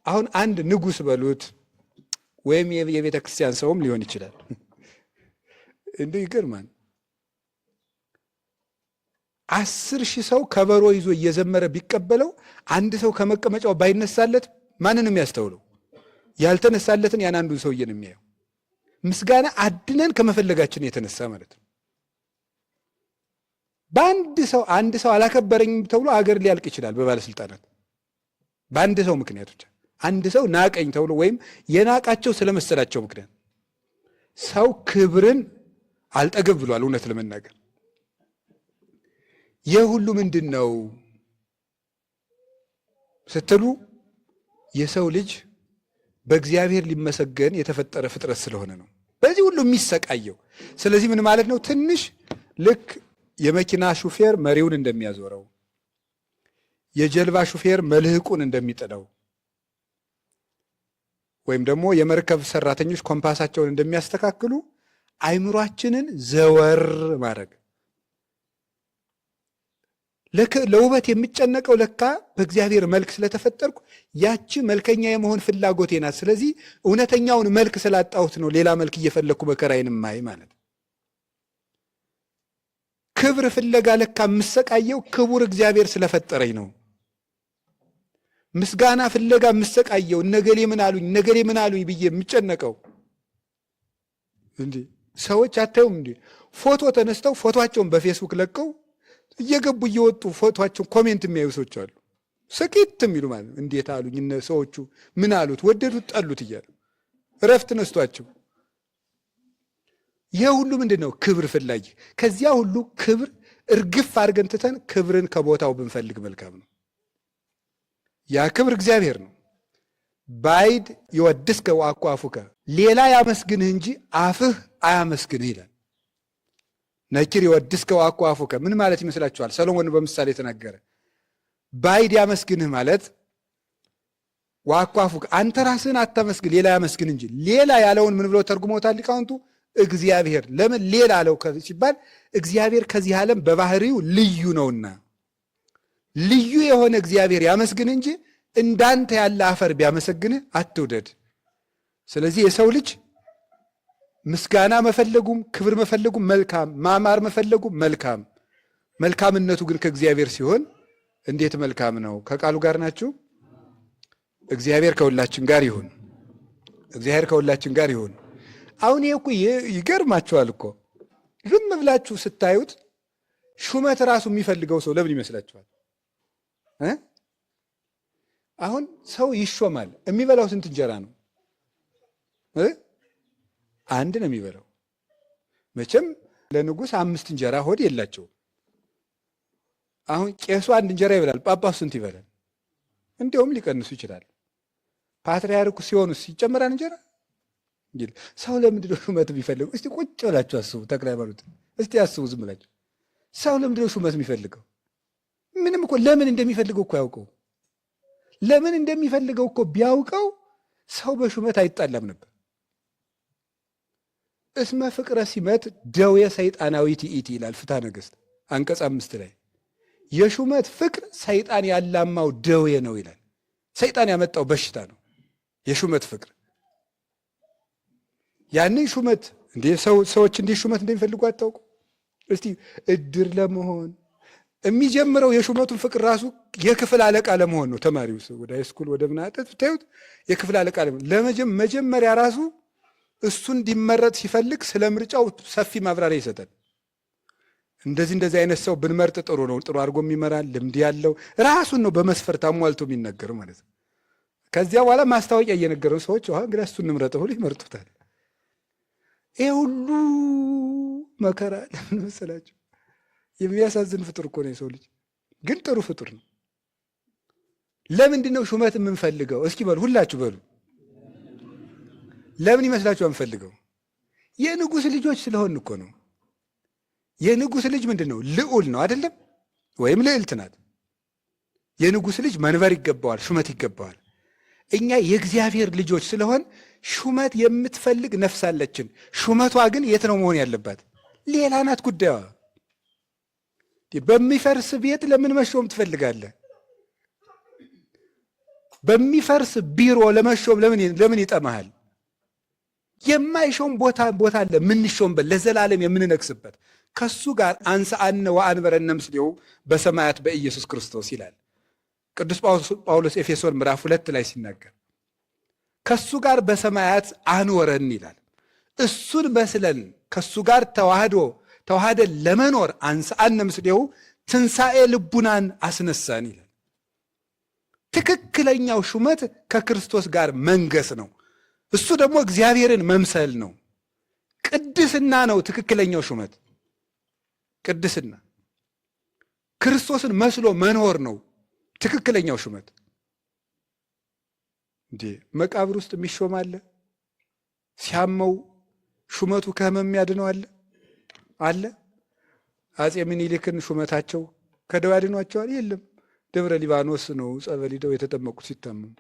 አሁን አንድ ንጉሥ በሉት ወይም የቤተ ክርስቲያን ሰውም ሊሆን ይችላል። እንዲሁ ይገርማል። 10,000 ሰው ከበሮ ይዞ እየዘመረ ቢቀበለው አንድ ሰው ከመቀመጫው ባይነሳለት ማንን የሚያስተውለው? ያልተነሳለትን ያን አንዱን ሰውዬ ነው የሚያየው። ምስጋና አድነን ከመፈለጋችን የተነሳ ማለት ነው። አንድ ሰው አላከበረኝም ተብሎ አገር ሊያልቅ ይችላል በባለስልጣናት በአንድ ሰው ምክንያት ብቻ። አንድ ሰው ናቀኝ ተብሎ ወይም የናቃቸው ስለመሰላቸው ምክንያት ሰው ክብርን አልጠገብ ብሏል። እውነት ለመናገር ይህ ሁሉ ምንድን ነው ስትሉ የሰው ልጅ በእግዚአብሔር ሊመሰገን የተፈጠረ ፍጥረት ስለሆነ ነው በዚህ ሁሉ የሚሰቃየው። ስለዚህ ምን ማለት ነው? ትንሽ ልክ የመኪና ሹፌር መሪውን እንደሚያዞረው፣ የጀልባ ሹፌር መልህቁን እንደሚጥለው፣ ወይም ደግሞ የመርከብ ሰራተኞች ኮምፓሳቸውን እንደሚያስተካክሉ አይምሯችንን ዘወር ማድረግ። ለውበት የሚጨነቀው ለካ በእግዚአብሔር መልክ ስለተፈጠርኩ ያቺ መልከኛ የመሆን ፍላጎቴ ናት። ስለዚህ እውነተኛውን መልክ ስላጣሁት ነው ሌላ መልክ እየፈለግኩ መከራዬን ማይ ማለት። ክብር ፍለጋ ለካ የምሰቃየው ክቡር እግዚአብሔር ስለፈጠረኝ ነው። ምስጋና ፍለጋ የምሰቃየው እነገሌ ምን አሉኝ ብዬ የምጨነቀው እንዴ ሰዎች አታዩም እንዴ? ፎቶ ተነስተው ፎቶአቸውን በፌስቡክ ለቀው እየገቡ እየወጡ ፎቶአቸውን ኮሜንት የሚያዩ ሰዎች አሉ። ሰቂት የሚሉ ማለት እንዴት አሉኝ እነ ሰዎቹ ምን አሉት ወደዱት ጠሉት እያሉ እረፍት ነስቷቸው። ይህ ሁሉ ምንድን ነው? ክብር ፍላጊ። ከዚያ ሁሉ ክብር እርግፍ አድርገን ትተን ክብርን ከቦታው ብንፈልግ መልካም ነው። ያ ክብር እግዚአብሔር ነው። ባይድ ይወድስከ ወአኳፉከ፣ ሌላ ያመስግንህ እንጂ አፍህ አያመስግንህ ይላል። ነኪር ይወድስከ ወአኳፉከ ምን ማለት ይመስላችኋል? ሰሎሞን በምሳሌ ተናገረ። ባይድ ያመስግንህ ማለት ወአኳፉከ አንተ ራስህን አታመስግን ሌላ ያመስግን እንጂ። ሌላ ያለውን ምን ብለው ተርጉመውታል ሊቃውንቱ? እግዚአብሔር። ለምን ሌላ አለው ሲባል እግዚአብሔር ከዚህ ዓለም በባህሪው ልዩ ነውና ልዩ የሆነ እግዚአብሔር ያመስግን እንጂ እንዳንተ ያለ አፈር ቢያመሰግንህ አትውደድ። ስለዚህ የሰው ልጅ ምስጋና መፈለጉም ክብር መፈለጉም መልካም፣ ማማር መፈለጉም መልካም፣ መልካምነቱ ግን ከእግዚአብሔር ሲሆን እንዴት መልካም ነው። ከቃሉ ጋር ናችሁ። እግዚአብሔር ከሁላችን ጋር ይሁን። እግዚአብሔር ከሁላችን ጋር ይሁን። አሁን ይሄ እኮ ይገርማችኋል እኮ ዝም ብላችሁ ስታዩት ሹመት ራሱ የሚፈልገው ሰው ለምን ይመስላችኋል? አሁን ሰው ይሾማል። የሚበላው ስንት እንጀራ ነው? አንድ ነው የሚበላው። መቼም ለንጉሥ 5 እንጀራ ሆድ የላቸውም። አሁን ቄሱ 1 እንጀራ ይበላል። ጳጳሱ ስንት ይበላል? እንዲያውም ሊቀንሱ ይችላል። ፓትርያርኩ ሲሆኑስ ይጨመራል እንጀራ? ሰው ለምንድን ነው ሹመት የሚፈልገው? እስቲ ቁጭ ብላችሁ አስቡ። ተክለ ሃይማኖት እስቲ አስቡ ዝም ብላችሁ። ሰው ለምንድን ነው ሹመት የሚፈልገው? ምንም እኮ ለምን እንደሚፈልገው እኮ ያውቀው። ለምን እንደሚፈልገው እኮ ቢያውቀው ሰው በሹመት አይጣላም ነበር። እስመ ፍቅረ ሲመት ደዌ ሰይጣናዊ ትኢቲ ይላል ፍትሐ ነገሥት አንቀጽ 5 ላይ። የሹመት ፍቅር ሰይጣን ያላማው ደዌ ነው ይላል። ሰይጣን ያመጣው በሽታ ነው የሹመት ፍቅር። ያንን ሹመት ሰዎች እንዴት ሹመት እንደሚፈልጉ አታውቁ? እስቲ እድር ለመሆን የሚጀምረው የሹመቱን ፍቅር ራሱ የክፍል አለቃ ለመሆን ነው። ተማሪው ወደ ሃይስኩል ወደ ምናጠት ብታዩት የክፍል አለቃ ለመጀመሪያ ራሱ እሱ እንዲመረጥ ሲፈልግ ስለ ምርጫው ሰፊ ማብራሪያ ይሰጣል። እንደዚህ አይነት ሰው ብንመርጥ ጥሩ ነው፣ ጥሩ አድርጎ የሚመራል፣ ልምድ ያለው ራሱን ነው በመስፈርት አሟልቶ የሚነገረው ማለት ነው። ከዚያ በኋላ ማስታወቂያ እየነገረው ሰዎች እንግዲህ እሱን እንምረጠው ብሎ ይመርጡታል። ይሄ ሁሉ መከራ ለምን መሰላችሁ? የሚያሳዝን ፍጡር እኮ ነው የሰው ልጅ፣ ግን ጥሩ ፍጡር ነው። ለምንድን ነው ሹመት የምንፈልገው? እስኪ በሉ ሁላችሁ በሉ። ለምን ይመስላችሁ የምንፈልገው? የንጉሥ ልጆች ስለሆን እኮ ነው። የንጉሥ ልጅ ምንድን ነው? ልዑል ነው አይደለም? ወይም ልዕልት ናት። የንጉሥ ልጅ መንበር ይገባዋል፣ ሹመት ይገባዋል። እኛ የእግዚአብሔር ልጆች ስለሆን ሹመት የምትፈልግ ነፍስ አለችን። ሹመቷ ግን የት ነው መሆን ያለባት? ሌላ ናት ጉዳዩዋ። በሚፈርስ ቤት ለምን መሾም ትፈልጋለህ? በሚፈርስ ቢሮ ለመሾም ለምን ይጠማሃል? የማይሾም ቦታ አለ፣ የምንሾምበት ለዘላለም የምንነግስበት። ከሱ ጋር አንሰአነ ወአንበረነ ምስሌሁ በሰማያት በኢየሱስ ክርስቶስ ይላል ቅዱስ ጳውሎስ ኤፌሶን ምዕራፍ 2 ላይ ሲናገር ከሱ ጋር በሰማያት አንወረን ይላል። እሱን መስለን ከሱ ጋር ተዋህደን ለመኖር አንሰአነ ምስሌሁ ትንሣኤ ልቡናን አስነሳን ይላል። ትክክለኛው ሹመት ከክርስቶስ ጋር መንገስ ነው። እሱ ደግሞ እግዚአብሔርን መምሰል ነው። ቅድስና ነው ትክክለኛው ሹመት። ቅድስና ክርስቶስን መስሎ መኖር ነው ትክክለኛው ሹመት። እንዴ መቃብር ውስጥ የሚሾም አለ? ሲያመው ሹመቱ ከህመም ያድነው አለ? አፄ ምኒልክን ሹመታቸው ከደዌ ያድኗቸዋል? የለም። ደብረ ሊባኖስ ነው ጸበል ሄደው የተጠመቁት ሲታመሙ።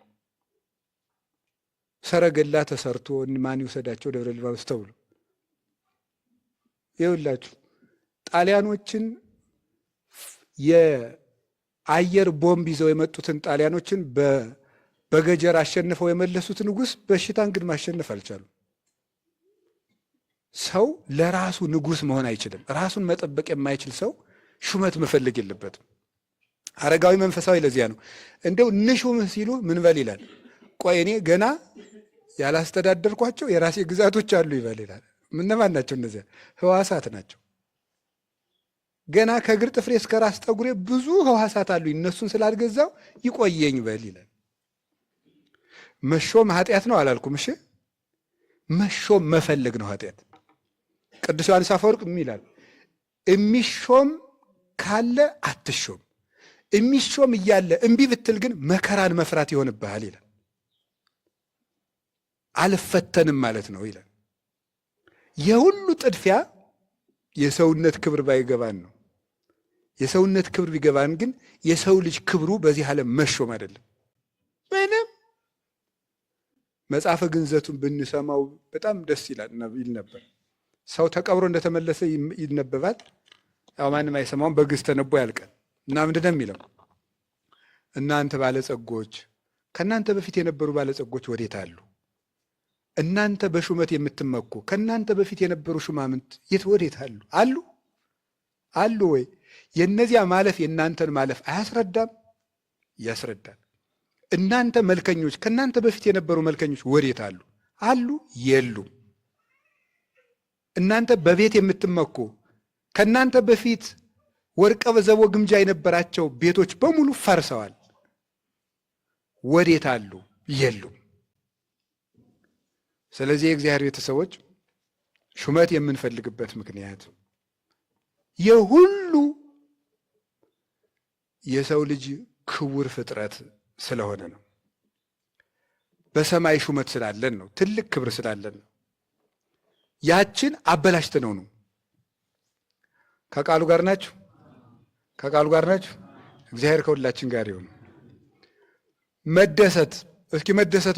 ሰረገላ ተሰርቶ ማን ይውሰዳቸው ደብረ ሊባኖስ ተብሎ። ይኸውላችሁ ጣሊያኖችን የአየር ቦምብ ይዘው የመጡትን ጣሊያኖችን በገጀር አሸንፈው የመለሱት ንጉሥ በሽታን ግን ማሸነፍ አልቻሉም። ሰው ለራሱ ንጉሥ መሆን አይችልም። ራሱን መጠበቅ የማይችል ሰው ሹመት መፈለግ የለበትም። አረጋዊ መንፈሳዊ ለዚያ ነው እንደው ንሹምህ ሲሉ ምን በል ይላል። ቆይ እኔ ገና ያላስተዳደርኳቸው የራሴ ግዛቶች አሉ ይበል ይላል። ምነማን ናቸው እነዚያ? ህዋሳት ናቸው። ገና ከእግር ጥፍሬ እስከ ራስ ጠጉሬ ብዙ ህዋሳት አሉ፣ እነሱን ስላልገዛው ይቆየኝ በል ይላል። መሾም ኃጢአት ነው እሺ መሾም መፈለግ ነው ኃጢአት። ቅዱስ ዮሐንስ አፈወርቅ ይላል የሚሾም ካለ አትሾም፣ የሚሾም እያለ እምቢ ብትል ግን መከራን መፍራት ይሆንብሃል ይላል። አልፈተንም ማለት ነው ይላል። የሁሉ ጥድፊያ የሰውነት ክብር ባይገባን ነው። የሰውነት ክብር ቢገባን ግን የሰው ልጅ ክብሩ በዚህ ዓለም መሾም አይደለም። ምንም መጽሐፈ ግንዘቱን ብንሰማው በጣም ደስ ይል ነበር። ሰው ተቀብሮ እንደተመለሰ ይነበባል። ያው ማንም አይሰማውም፣ በግዕዝ ተነቦ ያልቃል። እና ምንድን ነው የሚለው? እናንተ ባለጸጎች፣ ከእናንተ በፊት የነበሩ ባለጸጎች ወዴት አሉ? እናንተ በሹመት የምትመኩ ከእናንተ በፊት የነበሩ ሹማምንት ወዴት አሉ? አሉ ወይ? የእነዚያ ማለፍ የእናንተን ማለፍ አያስረዳም? ያስረዳል። እናንተ መልከኞች፣ ከእናንተ በፊት የነበሩ መልከኞች ወዴት አሉ? የሉም። እናንተ በቤት የምትመኩ ከእናንተ በፊት ወርቀ በዘቦ ግምጃ የነበራቸው ቤቶች በሙሉ ፈርሰዋል። ወዴት አሉ? የሉም። ስለዚህ የእግዚአብሔር ቤተሰቦች ሹመት የምንፈልግበት ምክንያት የሁሉ የሰው ልጅ ክቡር ፍጥረት ስለሆነ ነው። በሰማይ ሹመት ስላለን ነው። ትልቅ ክብር ስላለን ነው። ያችን አበላሽተነው ነው። ከቃሉ ጋር ናችሁ? ከቃሉ ጋር ናችሁ? እግዚአብሔር ከሁላችን ጋር ይሁን። መደሰት፣ እስኪ መደሰት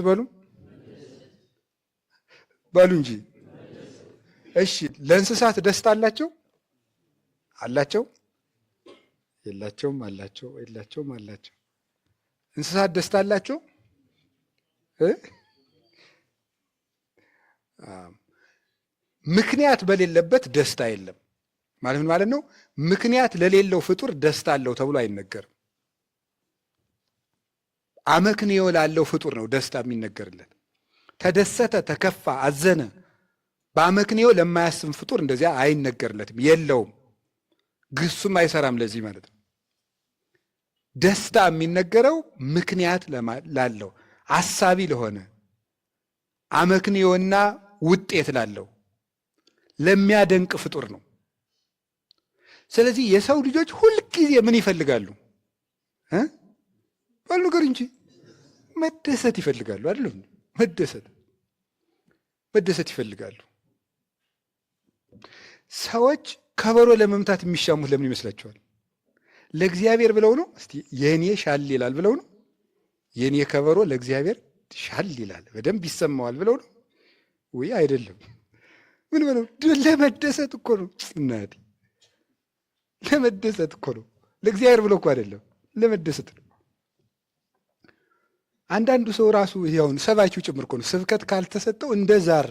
በሉ እንጂ። እሺ ለእንስሳት ደስታ አላቸው? የላቸውም? አላቸው? የላቸውም? አላቸው? እንስሳት ደስታ አላቸው? ምክንያት በሌለበት ደስታ የለም ማለት ምን ማለት ነው? ምክንያት ለሌለው ፍጡር ደስታ አለው ተብሎ አይነገርም። አመክንዮ ላለው ፍጡር ነው ደስታ የሚነገርለት። ተደሰተ፣ ተከፋ፣ አዘነ በአመክንዮ ለማያስብ ፍጡር እንደዚያ አይነገርለትም፣ የለውም። ግሱም አይሰራም ለዚህ ማለት ነው። ደስታ የሚነገረው ምክንያት ላለው አሳቢ ለሆነ አመክንዮና ውጤት ላለው ለሚያደንቅ ፍጡር ነው። ስለዚህ የሰው ልጆች ሁልጊዜ ምን ይፈልጋሉ? ባሉ ነገር እንጂ መደሰት ይፈልጋሉ አይደል? መደሰት ይፈልጋሉ። ሰዎች ከበሮ ለመምታት የሚሻሙት ለምን ይመስላችኋል? ለእግዚአብሔር ብለው ነው? እስቲ የኔ ሻል ይላል ብለው ነው? የኔ ከበሮ ለእግዚአብሔር ሻል ይላል በደንብ ይሰማዋል ብለው ነው ወይ? አይደለም። ምን ብለው? ለመደሰት እኮ ነው እናቴ፣ ለመደሰት እኮ ነው። ለእግዚአብሔር ብለው እኮ አይደለም፣ ለመደሰት ነው። አንዳንዱ ሰው ራሱ ይኸውን ሰባኪው ጭምር እኮ ነው። ስብከት ካልተሰጠው እንደ ዛር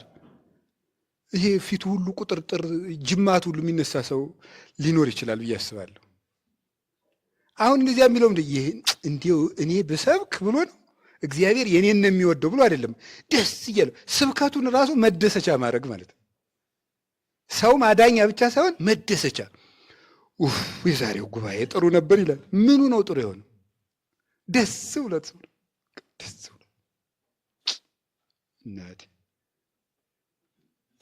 ይሄ ፊቱ ሁሉ ቁጥርጥር ጅማት ሁሉ የሚነሳ ሰው ሊኖር ይችላል ብዬ አስባለሁ። አሁን እንደዚያ የሚለው እንዲሁ እኔ ብሰብክ ብሎ ነው እግዚአብሔር የኔን ነው የሚወደው ብሎ አይደለም። ደስ እያለው ስብከቱን ራሱ መደሰቻ ማድረግ ማለት ነው። ሰው ማዳኛ ብቻ ሳይሆን መደሰቻ። የዛሬው ጉባኤ ጥሩ ነበር ይላል። ምኑ ነው ጥሩ የሆነው? ደስ ብሎት ደስ ብሎ እናቴ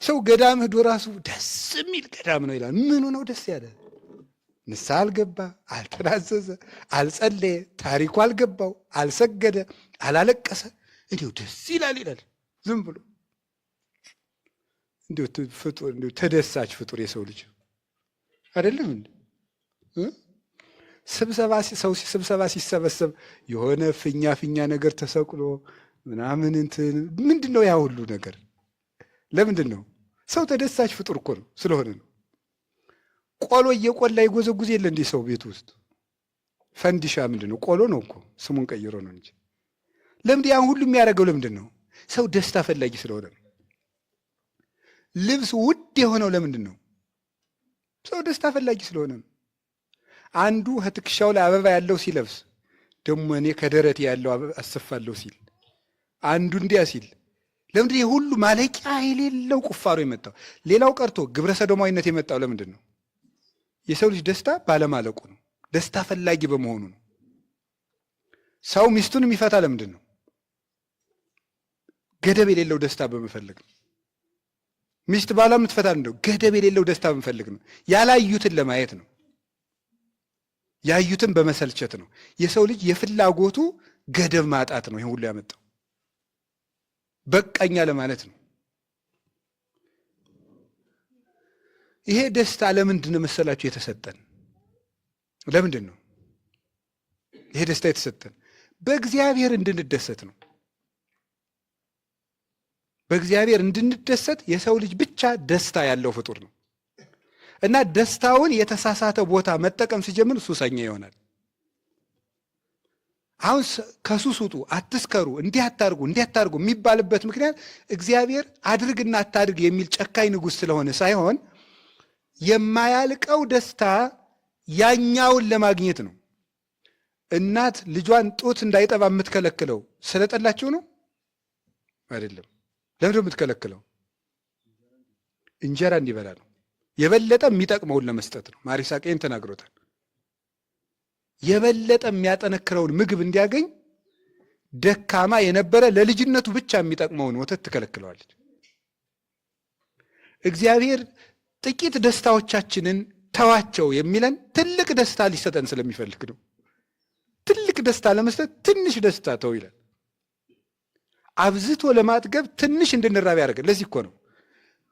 ሰው ገዳም ሄዶ ራሱ ደስ የሚል ገዳም ነው ይላል። ምኑ ነው ደስ ያለ? ንስሐ አልገባ፣ አልተናዘዘ፣ አልጸለየ፣ ታሪኩ አልገባው፣ አልሰገደ፣ አላለቀሰ፣ እንዲሁ ደስ ይላል ይላል። ዝም ብሎ እንዲሁ ፍጡር፣ እንዲሁ ተደሳች ፍጡር የሰው ልጅ አይደለም እንዴ? ስብሰባ ሲሰበሰብ የሆነ ፊኛ ነገር ተሰቅሎ ምናምን እንትን ምንድን ነው ያ ሁሉ ነገር? ለምንድን ነው? ሰው ተደሳች ፍጡር እኮ ነው፣ ስለሆነ ነው። ቆሎ እየቆላ ይጎዘጉዝ የለ እንዲህ ሰው ቤት ውስጥ ፈንዲሻ ምንድን ነው? ቆሎ ነው እኮ ስሙን ቀይሮ ነው እንጂ። ለምንድን ያን ሁሉ የሚያደርገው ለምንድን ነው? ሰው ደስታ ፈላጊ ስለሆነ ነው። ልብስ ውድ የሆነው ለምንድን ነው? ሰው ደስታ ፈላጊ ስለሆነ ነው። አንዱ ከትከሻው ላይ አበባ ያለው ሲለብስ ደግሞ እኔ ከደረቴ ያለው አሰፋለሁ ሲል፣ አንዱ እንዲያ ሲል፣ ለምንድን ይሄ ሁሉ ማለቂያ የሌለው ቁፋሮ የመጣው? ሌላው ቀርቶ ግብረ ሰዶማዊነት የመጣው ለምንድን ነው? የሰው ልጅ ደስታ ባለማለቁ ነው። ደስታ ፈላጊ በመሆኑ ነው። ሰው ሚስቱን የሚፈታ ለምንድን ነው? ገደብ የሌለው ደስታ በመፈለግ ነው። ሚስት ባሏ የምትፈታ እንደው ገደብ የሌለው ደስታ በመፈለግ ነው። ያላዩትን ለማየት ነው። ያዩትን በመሰልቸት ነው። የሰው ልጅ የፍላጎቱ ገደብ ማጣት ነው ይሄን ሁሉ ያመጣው። በቃኛ ለማለት ነው። ይሄ ደስታ ለምንድን ነው መሰላችሁ የተሰጠን? ለምንድን ነው ይሄ ደስታ የተሰጠን? በእግዚአብሔር እንድንደሰት ነው። በእግዚአብሔር እንድንደሰት የሰው ልጅ ብቻ ደስታ ያለው ፍጡር ነው እና ደስታውን የተሳሳተ ቦታ መጠቀም ሲጀምር ሱሰኛ ይሆናል። አሁን ከሱስ ውጡ፣ አትስከሩ፣ እንዲህ አታርጉ የሚባልበት ምክንያት እግዚአብሔር አድርግና አታድርግ የሚል ጨካኝ ንጉሥ ስለሆነ ሳይሆን የማያልቀው ደስታ ያኛውን ለማግኘት ነው። እናት ልጇን ጡት እንዳይጠባ የምትከለክለው ስለጠላችው ነው አይደለም። ለምንድን ነው የምትከለክለው? እንጀራ እንዲበላ ነው። የበለጠ የሚጠቅመውን ለመስጠት ነው። ማር ይስሐቅ ይህን ተናግሮታል። የበለጠ የሚያጠነክረውን ምግብ እንዲያገኝ ደካማ የነበረ ለልጅነቱ ብቻ የሚጠቅመውን ወተት ትከለክለዋለች። እግዚአብሔር ጥቂት ደስታዎቻችንን ተዋቸው የሚለን ትልቅ ደስታ ሊሰጠን ስለሚፈልግ ነው። ትልቅ ደስታ ለመስጠት ትንሽ ደስታ ተው ይላል። አብዝቶ ለማጥገብ ትንሽ እንድንራብ ያደርጋል። ለዚህ እኮ ነው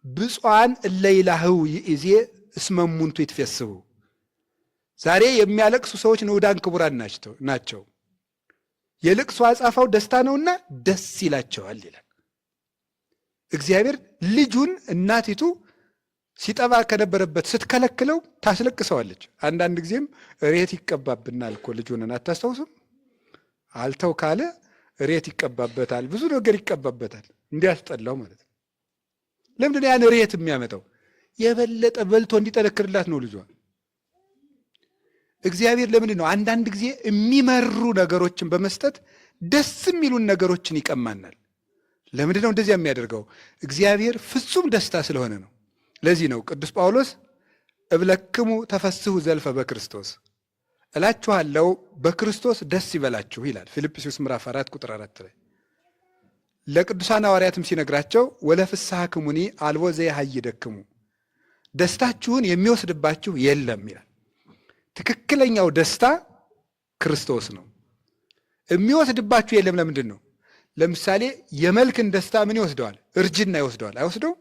ብፁዓን እለ ይላህው ይእዜ እስመ እሙንቱ ይትፌስሑ። ዛሬ የሚያለቅሱ ሰዎች ንዑዳን ክቡራን ናቸው፣ የልቅሶ አጻፋው ደስታ ነውና ደስ ይላቸዋል ይላል። እግዚአብሔር ልጁን እናቲቱ ሲጠባ ከነበረበት ስትከለክለው ታስለቅሰዋለች። አንዳንድ ጊዜም እሬት ይቀባብናል እኮ ልጁንን አታስታውስም? አልተው ካለ እሬት ይቀባበታል፣ ብዙ ነገር ይቀባበታል፣ እንዲያስጠላው ማለት ነው። ለምንድን ያን እሬት የሚያመጣው? የበለጠ በልቶ እንዲጠነክርላት ነው ልጇ። እግዚአብሔር ለምንድን ነው አንዳንድ ጊዜ የሚመሩ ነገሮችን በመስጠት ደስ የሚሉን ነገሮችን ይቀማናል? ለምንድን ነው እንደዚያ የሚያደርገው? እግዚአብሔር ፍጹም ደስታ ስለሆነ ነው። ለዚህ ነው ቅዱስ ጳውሎስ እብለክሙ ተፈስሑ ዘልፈ በክርስቶስ፣ እላችኋለሁ በክርስቶስ ደስ ይበላችሁ ይላል ፊልጵስዩስ ምዕራፍ 4 ቁጥር 4 ላይ። ለቅዱሳን ሐዋርያትም ሲነግራቸው ወለፍስሐክሙኒ አልቦ ዘያሃይደክሙ፣ ደስታችሁን የሚወስድባችሁ የለም ይላል። ትክክለኛው ደስታ ክርስቶስ ነው። የሚወስድባችሁ የለም። ለምንድን ነው? ለምሳሌ የመልክን ደስታ ምን ይወስደዋል? እርጅና ይወስደዋል። አይወስደውም?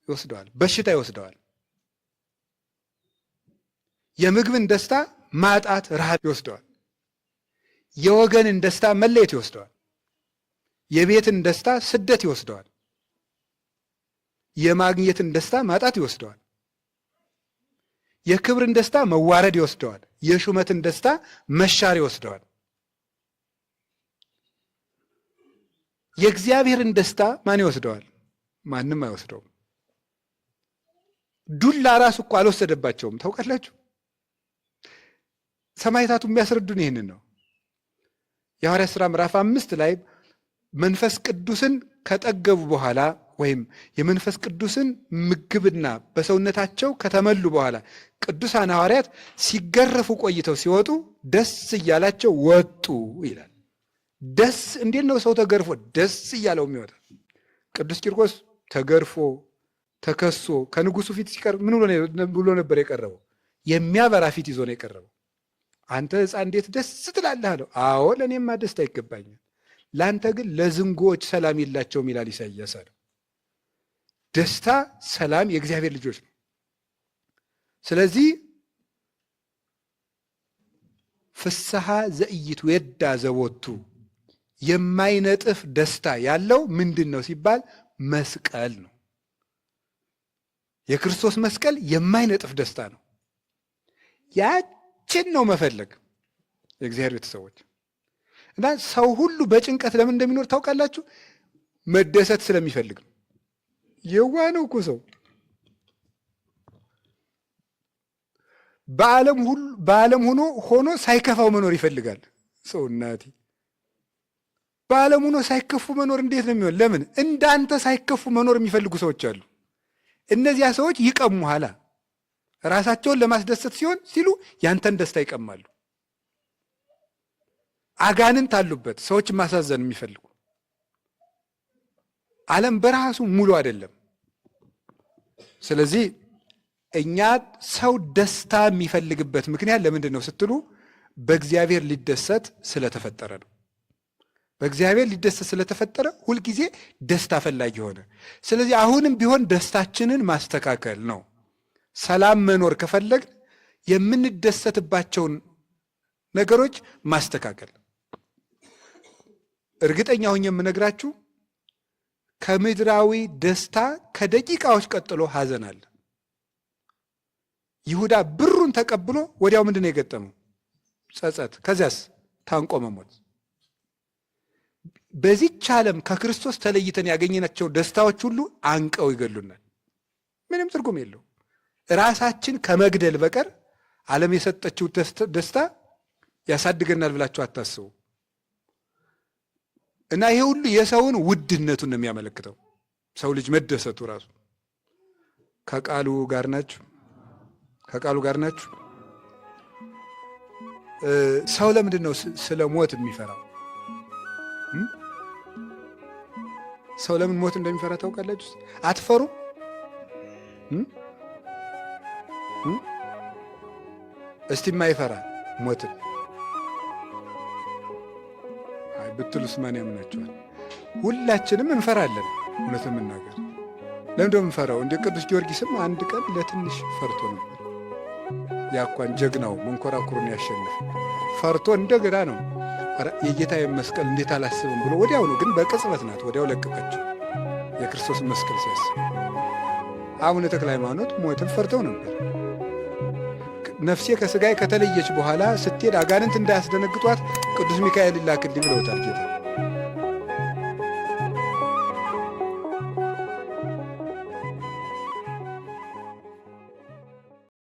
ይወስደዋል። በሽታ ይወስደዋል። የምግብን ደስታ ማጣት፣ ረሃብ ይወስደዋል። የወገንን ደስታ መለየት ይወስደዋል። የቤትን ደስታ ስደት ይወስደዋል። የማግኘትን ደስታ ማጣት ይወስደዋል። የክብርን ደስታ መዋረድ ይወስደዋል። የሹመትን ደስታ መሻር ይወስደዋል። የእግዚአብሔርን ደስታ ማን ይወስደዋል? ማንም አይወስደውም። ዱላ ራሱ እኮ አልወሰደባቸውም። ታውቃላችሁ? ሰማዕታቱ የሚያስረዱን ይህንን ነው። የሐዋርያት ሥራ ምዕራፍ 5 ላይ መንፈስ ቅዱስን ከጠገቡ በኋላ ወይም የመንፈስ ቅዱስን ምግብና በሰውነታቸው ከተመሉ በኋላ ቅዱሳን ሐዋርያት ሲገረፉ ቆይተው ሲወጡ ደስ እያላቸው ወጡ ይላል። ደስ እንዴት ነው ሰው ተገርፎ ደስ እያለው የሚወጣ? ቅዱስ ቂርቆስ ተገርፎ ተከሶ ከንጉሱ ፊት ሲቀርብ ምን ብሎ ነበር የቀረበው? የሚያበራ ፊት ይዞ ነው የቀረበው። አንተ ሕፃን እንዴት ደስ ትላለህ አለው። አዎ ለእኔማ ደስታ ይገባኛል፣ ለአንተ ግን ለዝንጎዎች ሰላም የላቸውም ይላል ኢሳይያስ አለው። ደስታ፣ ሰላም የእግዚአብሔር ልጆች ነው። ስለዚህ ፍስሐ ዘኢይትዌዳ ዘቦቱ የማይነጥፍ ደስታ ያለው ምንድን ነው ሲባል መስቀል ነው። የክርስቶስ መስቀል የማይነጥፍ ደስታ ነው። ያችን ነው መፈለግ የእግዚአብሔር ቤተሰቦች። እና ሰው ሁሉ በጭንቀት ለምን እንደሚኖር ታውቃላችሁ? መደሰት ስለሚፈልግ ነው። የዋህ ነው እኮ ሰው። በዓለም ሆኖ ሳይከፋው መኖር ይፈልጋል ሰው። እናቴ በዓለም ሆኖ ሳይከፉ መኖር እንዴት ነው የሚሆን? ለምን እንዳንተ ሳይከፉ መኖር የሚፈልጉ ሰዎች አሉ። እነዚያ ሰዎች ይቀሙኋላ። ራሳቸውን ለማስደሰት ሲሉ ያንተን ደስታ ይቀማሉ። አጋንንት አሉበት ሰዎች ማሳዘን የሚፈልጉ። ዓለም በራሱ ሙሉ አይደለም። ስለዚህ እኛ ሰው ደስታ የሚፈልግበት ምክንያት ለምንድን ነው ስትሉ በእግዚአብሔር ሊደሰት ስለተፈጠረ ነው። በእግዚአብሔር ሊደሰት ስለተፈጠረ ሁልጊዜ ደስታ ፈላጊ ሆነ። ስለዚህ አሁንም ቢሆን ደስታችንን ማስተካከል ነው። ሰላም መኖር ከፈለግን የምንደሰትባቸውን ነገሮች ማስተካከል። እርግጠኛ ሆኜ የምነግራችሁ ከምድራዊ ደስታ ከደቂቃዎች ቀጥሎ ሐዘን አለ። ይሁዳ ብሩን ተቀብሎ ወዲያው ምንድን ነው የገጠመው? ጸጸት። ከዚያስ ታንቆ መሞት። በዚህች ዓለም ከክርስቶስ ተለይተን ያገኘናቸው ደስታዎች ሁሉ አንቀው ይገሉናል። ምንም ትርጉም የለው። ራሳችን ከመግደል በቀር ዓለም የሰጠችው ደስታ ያሳድገናል ብላችሁ አታስቡ። እና ይሄ ሁሉ የሰውን ውድነቱን ነው የሚያመለክተው። ሰው ልጅ መደሰቱ ራሱ ከቃሉ ጋር ናችሁ። ከቃሉ ጋር ናችሁ። ሰው ለምንድን ነው ስለ ሞት የሚፈራው? ሰው ለምን ሞት እንደሚፈራ ታውቃላችሁ? አትፈሩም? እስቲ የማይፈራ ሞትን ብትሉስ ማን ያምናችኋል? ሁላችንም እንፈራለን። እውነት የምናገር ለምን ደም እንፈራው? እንደ ቅዱስ ጊዮርጊስም አንድ ቀን ለትንሽ ፈርቶ ነበር። ያኳን ጀግናው መንኮራኩሩን ያሸንፍ ፈርቶ እንደገና ነው የጌታዬ መስቀል እንዴት አላስብም ብሎ ወዲያው ነው። ግን በቅጽበት ናት፣ ወዲያው ለቀቀችው። የክርስቶስ መስቀል ሲያስብ አቡነ ተክለ ሃይማኖት ሞትን ፈርተው ነበር። ነፍሴ ከስጋዬ ከተለየች በኋላ ስትሄድ አጋንንት እንዳያስደነግጧት ቅዱስ ሚካኤል ላክልኝ ብለውታል ጌታ።